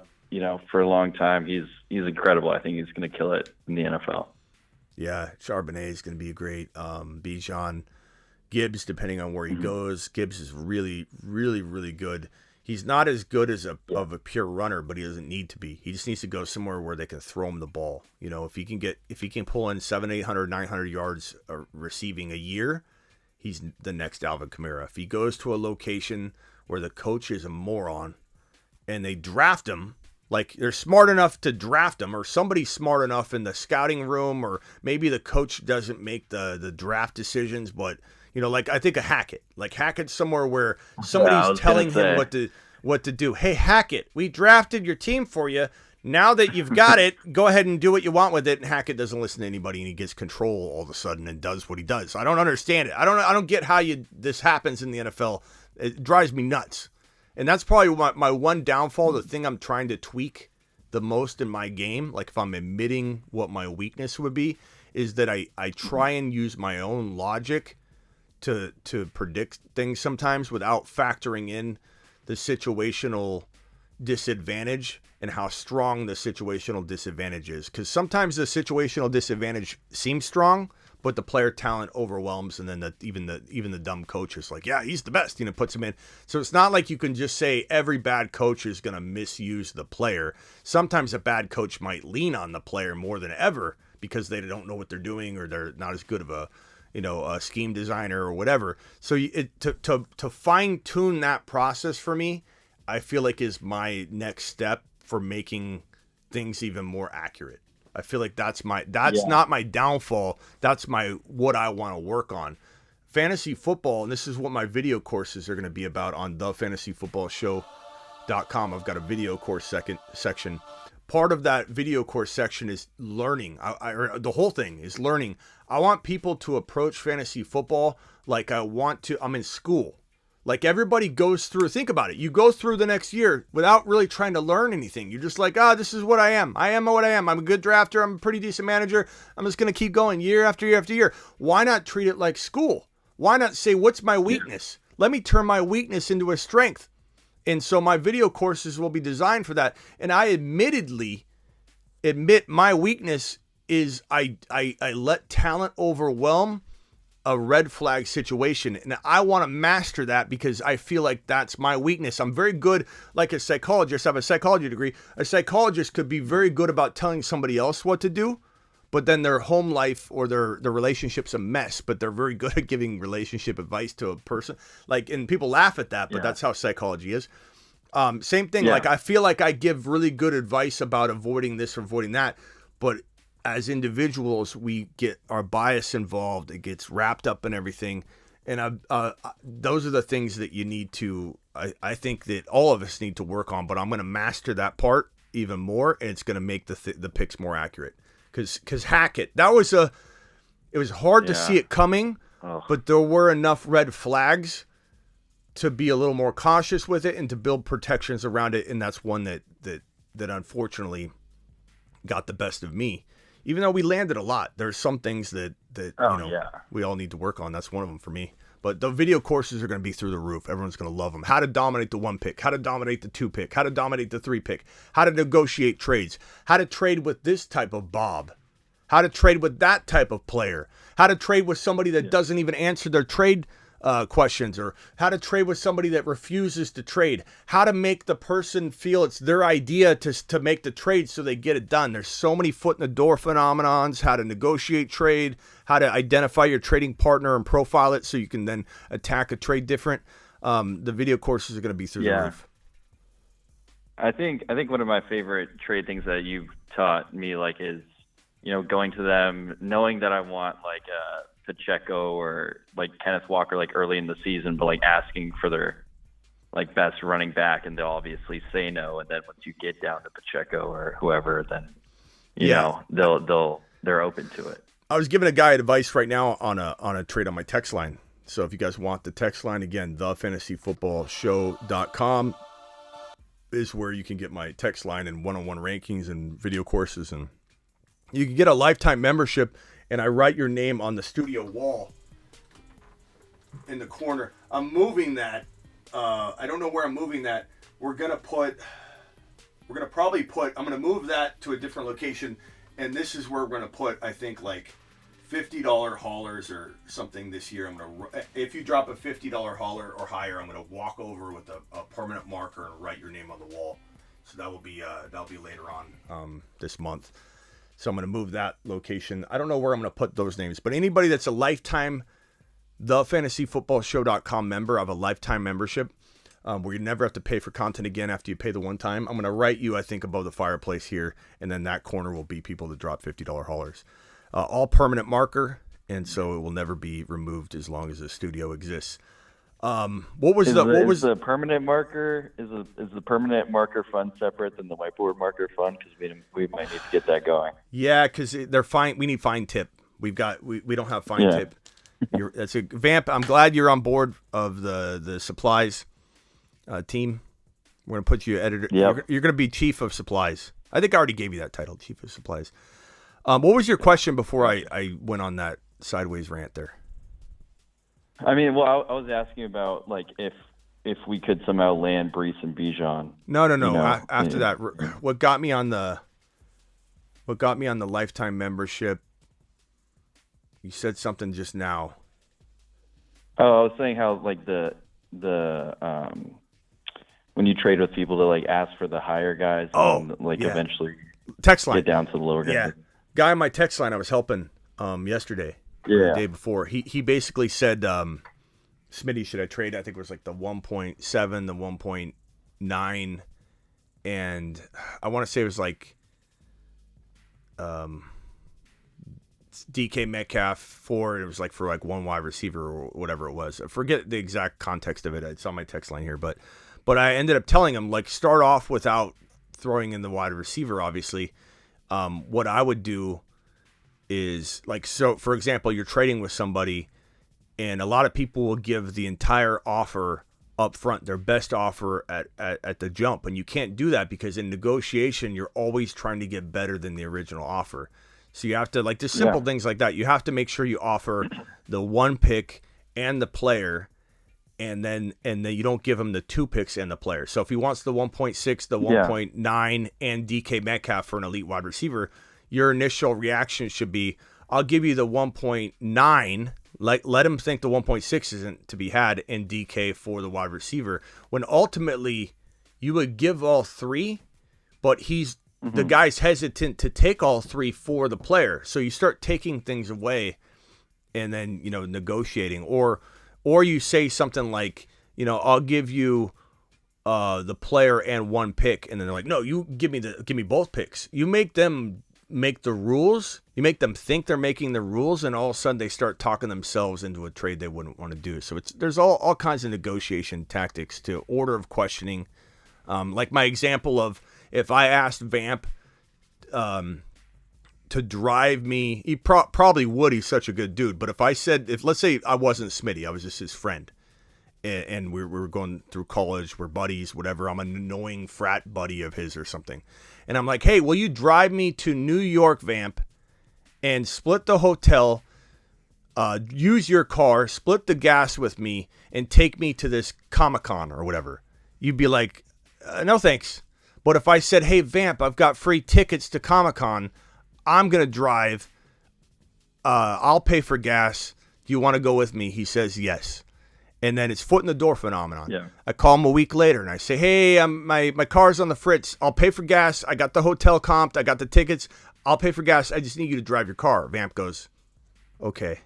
for a long time. He's incredible. I think he's going to kill it in the NFL. Yeah, Charbonnet is going to be great. Bijan, Gibbs, depending on where he goes. Gibbs is really, really, really good. He's not as good as of a pure runner, but he doesn't need to be. He just needs to go somewhere where they can throw him the ball. If he can pull in 700, 800, 900 yards receiving a year, he's the next Alvin Kamara. If he goes to a location where the coach is a moron and they draft him, like they're smart enough to draft him, or somebody's smart enough in the scouting room, or maybe the coach doesn't make the draft decisions, but like I think of Hackett. Like Hackett's somewhere where somebody's telling him what to do. Hey, Hackett, we drafted your team for you. Now that you've got it, go ahead and do what you want with it. And Hackett doesn't listen to anybody, and he gets control all of a sudden and does what he does. I don't understand it. I don't get how this happens in the NFL. It drives me nuts. And that's probably my one downfall, the thing I'm trying to tweak the most in my game, like if I'm admitting what my weakness would be, is that I try and use my own logic to predict things sometimes without factoring in the situational disadvantage and how strong the situational disadvantage is. Because sometimes the situational disadvantage seems strong, but the player talent overwhelms, and then even the dumb coach is like, yeah, he's the best, puts him in. So it's not like you can just say every bad coach is going to misuse the player. Sometimes a bad coach might lean on the player more than ever because they don't know what they're doing, or they're not as good of a scheme designer or whatever. So to fine tune that process for me, I feel like is my next step for making things even more accurate. I feel like that's not my downfall. That's what I want to work on. Fantasy football, and this is what my video courses are going to be about on thefantasyfootballshow.com. I've got a video course section. Part of that video course section is learning. The whole thing is learning. I want people to approach fantasy football like I'm in school. Like everybody goes through, think about it. You go through the next year without really trying to learn anything. You're just like, this is what I am. I am what I am. I'm a good drafter. I'm a pretty decent manager. I'm just going to keep going year after year after year. Why not treat it like school? Why not say, what's my weakness? Let me turn my weakness into a strength. And so my video courses will be designed for that. And I admit my weakness is I let talent overwhelm a red flag situation, and I want to master that because I feel like that's my weakness. I'm very good, like a psychologist. I have a psychology degree. A psychologist could be very good about telling somebody else what to do, but then their home life or their relationship's a mess, but they're very good at giving relationship advice to a person. And people laugh at that, but that's how psychology is. Same thing. Like I feel like I give really good advice about avoiding this or avoiding that, but as individuals, we get our bias involved. It gets wrapped up in everything. And those are the things that you need to, I think that all of us need to work on, but I'm going to master that part even more. And it's going to make the picks more accurate. Cause Hackett, it was hard to see it coming, but there were enough red flags to be a little more cautious with it and to build protections around it. And that's one that unfortunately got the best of me. Even though we landed a lot, there's some things that we all need to work on. That's one of them for me. But the video courses are going to be through the roof. Everyone's going to love them. How to dominate the 1 pick, how to dominate the 2 pick, how to dominate the 3 pick, how to negotiate trades, how to trade with this type of Bob, how to trade with that type of player, how to trade with somebody that doesn't even answer their trade questions, or how to trade with somebody that refuses to trade, how to make the person feel it's their idea to make the trade so they get it done. There's so many foot in the door phenomenons, how to negotiate trade, how to identify your trading partner and profile it so you can then attack a trade different. The video courses are going to be through the roof. I think one of my favorite trade things that you've taught me is, going to them, knowing that I want Pacheco or Kenneth Walker early in the season, but asking for their best running back, and they'll obviously say no. And then once you get down to Pacheco or whoever, then you know they're open to it. I was giving a guy advice right now on a trade on my text line. So if you guys want the text line, again, thefantasyfootballshow.com is where you can get my text line and one-on-one rankings and video courses, and you can get a lifetime membership. And I write your name on the studio wall in the corner. I'm moving that. I don't know where I'm moving that. I'm going to move that to a different location. And this is where we're going to put, I think, $50 haulers or something this year. If you drop a $50 hauler or higher, I'm going to walk over with a permanent marker and write your name on the wall. So that'll be later on this month. So I'm going to move that location. I don't know where I'm going to put those names, but anybody that's a lifetime thefantasyfootballshow.com member, I have a lifetime membership where you never have to pay for content again after you pay the one time. I'm going to write you, I think, above the fireplace here, and then that corner will be people that drop $50 haulers. All permanent marker, and so it will never be removed as long as the studio exists. Is the permanent marker fund separate than the whiteboard marker fund? Because we might need to get that going. Yeah, because they're fine. We need fine tip. We don't have fine tip. That's a Vamp. I'm glad you're on board of the supplies team. We're gonna put you editor. Yep. You're gonna be chief of supplies. I think I already gave you that title, chief of supplies. What was your question before I went on that sideways rant there? I mean, well, I was asking about like if we could somehow land Brees and Bijan. No. After that, what got me on the lifetime membership? You said something just now. Oh, I was saying how like the when you trade with people to like ask for the higher guys, and eventually text line get down to the lower guys. Yeah, guy on my text line I was helping yesterday. Yeah, the day before he basically said, Smitty, should I trade? I think it was like the 1.7, the 1.9, and I want to say it was like DK Metcalf for it was like for like one wide receiver or whatever it was. I forget the exact context of it. It's on my text line here, but I ended up telling him like start off without throwing in the wide receiver. Obviously, what I would do is like, so for example, you're trading with somebody and a lot of people will give the entire offer up front, their best offer at the jump. And you can't do that because in negotiation, you're always trying to get better than the original offer. So you have to, like, just simple things like that. You have to make sure you offer the one pick and the player, and then you don't give him the 2 picks and the player. So if he wants the 1.6, the 1.9, and DK Metcalf for an elite wide receiver, your initial reaction should be, I'll give you the 1.9, let him think the 1.6 isn't to be had, and DK for the wide receiver. When ultimately you would give all 3, but the guy's hesitant to take all 3 for the player. So you start taking things away and then, negotiating. Or you say something like, I'll give you the player and 1 pick. And then they're like, no, you give me both picks. You make them make the rules. You make them think they're making the rules. And all of a sudden they start talking themselves into a trade they wouldn't want to do. So there's all kinds of negotiation tactics to order of questioning. Like my example of, if I asked Vamp to drive me, he probably would. He's such a good dude. But let's say I wasn't Smitty, I was just his friend, and we were going through college, we're buddies, whatever. I'm an annoying frat buddy of his or something. And I'm like, hey, will you drive me to New York, Vamp, and split the hotel, use your car, split the gas with me, and take me to this Comic-Con or whatever? You'd be like, no thanks. But if I said, hey, Vamp, I've got free tickets to Comic-Con, I'm going to drive, I'll pay for gas, do you want to go with me? He says yes. And then it's foot in the door phenomenon. Yeah. I call him a week later and I say, hey, my car's on the fritz. I'll pay for gas. I got the hotel comped. I got the tickets. I'll pay for gas. I just need you to drive your car. Vamp goes, okay.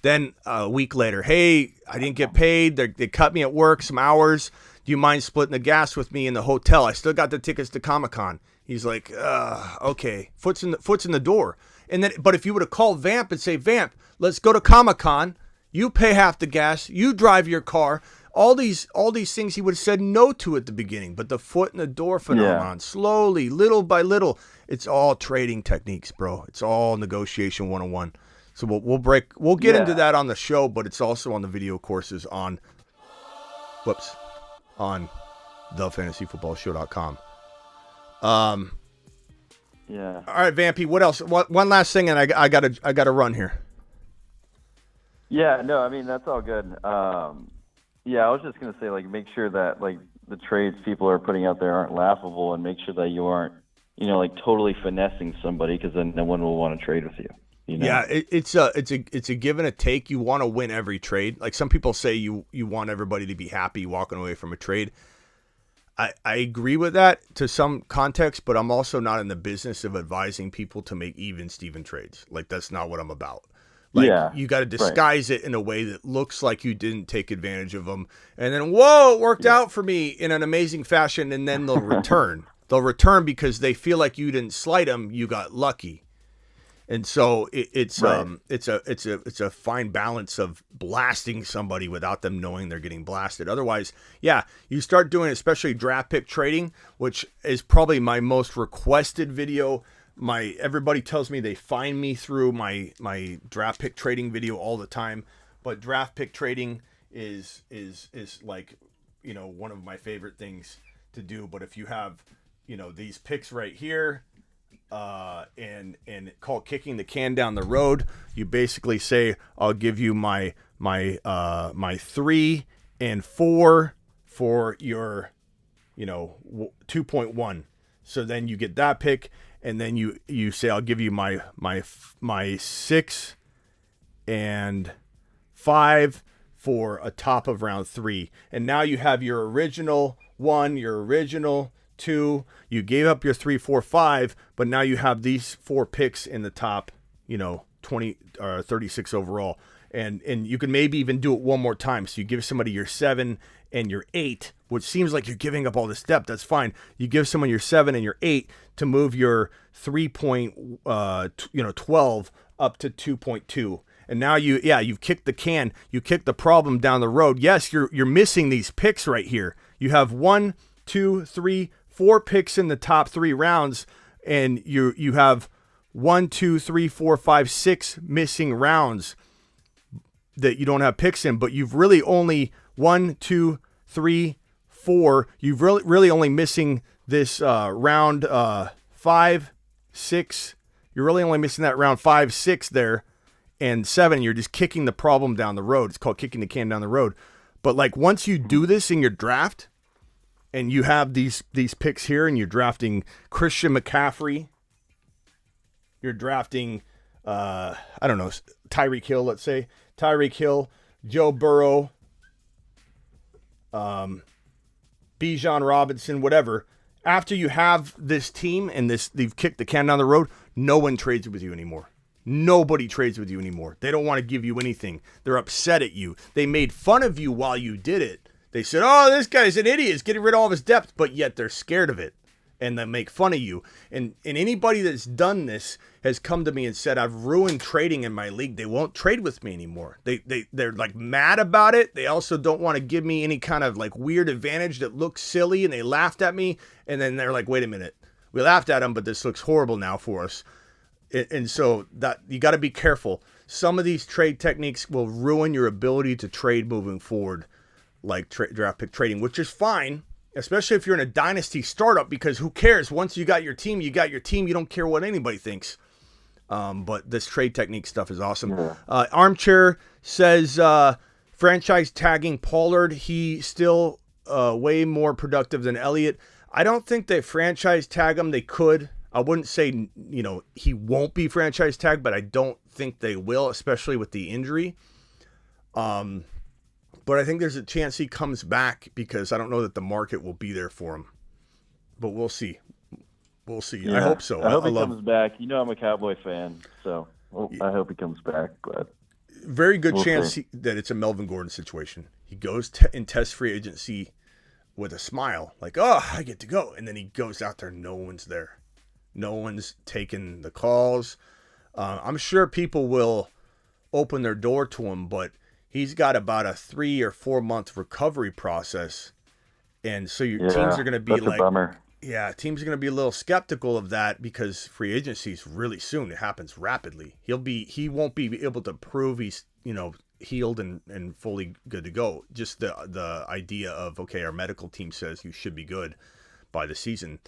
Then a week later, hey, I didn't get paid. They cut me at work some hours. Do you mind splitting the gas with me in the hotel? I still got the tickets to Comic-Con. He's like, okay. Foot's in the door. And then, but if you would have called Vamp and say, Vamp, let's go to Comic-Con. You pay half the gas. You drive your car. All these things he would have said no to at the beginning. But the foot in the door phenomenon, slowly, little by little, it's all trading techniques, bro. It's all negotiation 101. So we'll get into that on the show, but it's also on the video courses on thefantasyfootballshow.com. All right, Vampy, what else? One last thing, and I gotta run here. Yeah, no, I mean that's all good. I was just gonna say, like, make sure that like the trades people are putting out there aren't laughable, and make sure that you aren't, like totally finessing somebody, because then no one will want to trade with you. Yeah, it's a give and a take. You want to win every trade. Like some people say, you want everybody to be happy walking away from a trade. I agree with that to some context, but I'm also not in the business of advising people to make even Steven trades. Like that's not what I'm about. Like you got to disguise it in a way that looks like you didn't take advantage of them, and then it worked out for me in an amazing fashion, and then they'll return. They'll return because they feel like you didn't slight them, you got lucky. And so it's a fine balance of blasting somebody without them knowing they're getting blasted. Otherwise, you start doing especially draft pick trading, which is probably my most requested video everybody tells me they find me through my draft pick trading video all the time, but draft pick trading is like, one of my favorite things to do. But if you have, these picks right here, and called kicking the can down the road, you basically say, I'll give you my 3 and 4 for your 2.1. So then you get that pick, and then you say, I'll give you my 6 and 5 for a top of round 3. And now you have your original 1, your original 2. You gave up your 3, 4, 5, but now you have these 4 picks in the top, 20 or 36 overall. And you can maybe even do it one more time. So you give somebody your 7 and your 8, which seems like you're giving up all this depth. That's fine. You give someone your 7 and your 8 to move your 3.12 up to 2.2. And now you've kicked the can. You kicked the problem down the road. Yes, you're missing these picks right here. You have 1, 2, 3, 4 picks in the top 3 rounds, and you have 1, 2, 3, 4, 5, 6 missing rounds that you don't have picks in, but you've really only 1, 2, 3, 4. You've really only missing this round 5, 6. You're really only missing that round 5, 6 there, and 7. You're just kicking the problem down the road. It's called kicking the can down the road. But like once you do this in your draft, and you have these picks here, and you're drafting Christian McCaffrey, you're drafting Tyreek Hill, let's say. Tyreek Hill, Joe Burrow, Bijan Robinson, whatever. After you have this team and they've kicked the can down the road, no one trades with you anymore. Nobody trades with you anymore. They don't want to give you anything. They're upset at you. They made fun of you while you did it. They said, oh, this guy's an idiot. He's getting rid of all of his depth, but yet they're scared of it. And they make fun of you. And anybody that's done this has come to me and said, I've ruined trading in my league. They won't trade with me anymore. They're like mad about it. They also don't want to give me any kind of like weird advantage that looks silly. And they laughed at me. And then they're like, wait a minute. We laughed at them, but this looks horrible now for us. And so that you got to be careful. Some of these trade techniques will ruin your ability to trade moving forward, like draft pick trading, which is fine. Especially if you're in a dynasty startup, because who cares? Once you got your team, you got your team. You don't care what anybody thinks. But this trade technique stuff is awesome. Yeah. Armchair says franchise tagging Pollard. He still way more productive than Elliott. I don't think they franchise tag him. They could. I wouldn't say, he won't be franchise tagged, but I don't think they will, especially with the injury. But I think there's a chance he comes back because I don't know that the market will be there for him. But we'll see. We'll see. Yeah, I hope so. I hope he comes back. I'm a Cowboy fan, so I hope he comes back. But very good chance that it's a Melvin Gordon situation. He goes in test free agency with a smile, like, oh, I get to go. And then he goes out there, no one's there. No one's taking the calls. I'm sure people will open their door to him, but he's got about a 3 or 4 month recovery process. And so your teams are going to be like, bummer. Yeah, teams are going to be a little skeptical of that because free agency is really soon. It happens rapidly. He won't be able to prove he's, healed and fully good to go. Just the idea of, okay, our medical team says you should be good by the season.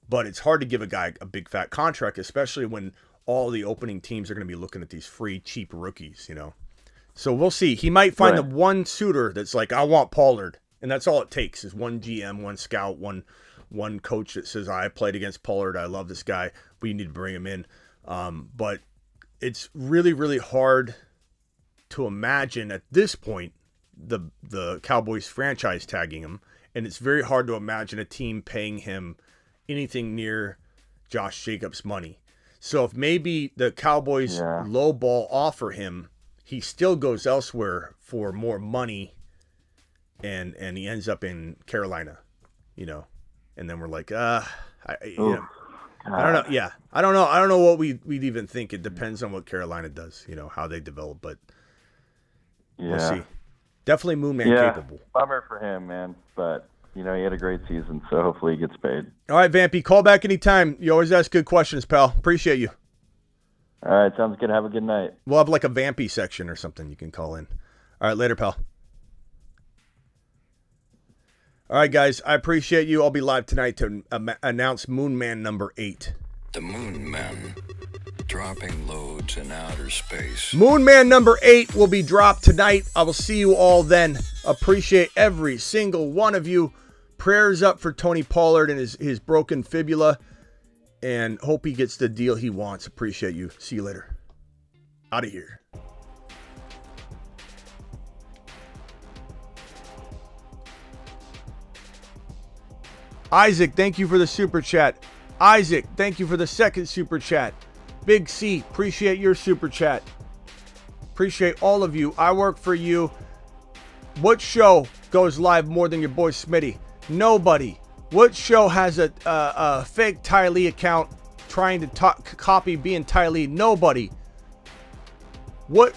But it's hard to give a guy a big fat contract, especially when all the opening teams are going to be looking at these free, cheap rookies, So we'll see. He might find the one suitor that's like, I want Pollard. And that's all it takes is one GM, one scout, one coach that says, I played against Pollard. I love this guy. We need to bring him in. But it's really, really hard to imagine at this point the Cowboys franchise tagging him. And it's very hard to imagine a team paying him anything near Josh Jacobs' money. So if maybe the Cowboys lowball offer him, he still goes elsewhere for more money, and he ends up in Carolina, and then we're like, I don't know. Yeah, I don't know. I don't know what we'd even think. It depends on what Carolina does, how they develop, but we'll see. Definitely Moon Man capable. Bummer for him, man, but he had a great season, so hopefully he gets paid. All right, Vampy, call back anytime. You always ask good questions, pal. Appreciate you. All right, sounds good. Have a good night. We'll have like a Vampy section or something you can call in. All right, later, pal. All right, guys, I appreciate you. I'll be live tonight to announce Moon Man number 8. The Moon Men, dropping loads in outer space. Moon Man number 8 will be dropped tonight. I will see you all then. Appreciate every single one of you. Prayers up for Tony Pollard and his broken fibula. And hope he gets the deal he wants. Appreciate you. See you later. Out of here. Isaac, thank you for the super chat. Isaac, thank you for the second super chat. Big C, appreciate your super chat. Appreciate all of you. I work for you. What show goes live more than your boy Smitty? Nobody. What show has a fake Ty Lee account trying to copy being Ty Lee? Nobody. What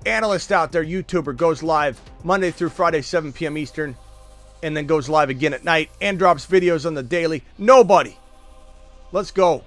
analyst out there, YouTuber, goes live Monday through Friday, 7 p.m. Eastern, and then goes live again at night and drops videos on the daily? Nobody. Let's go.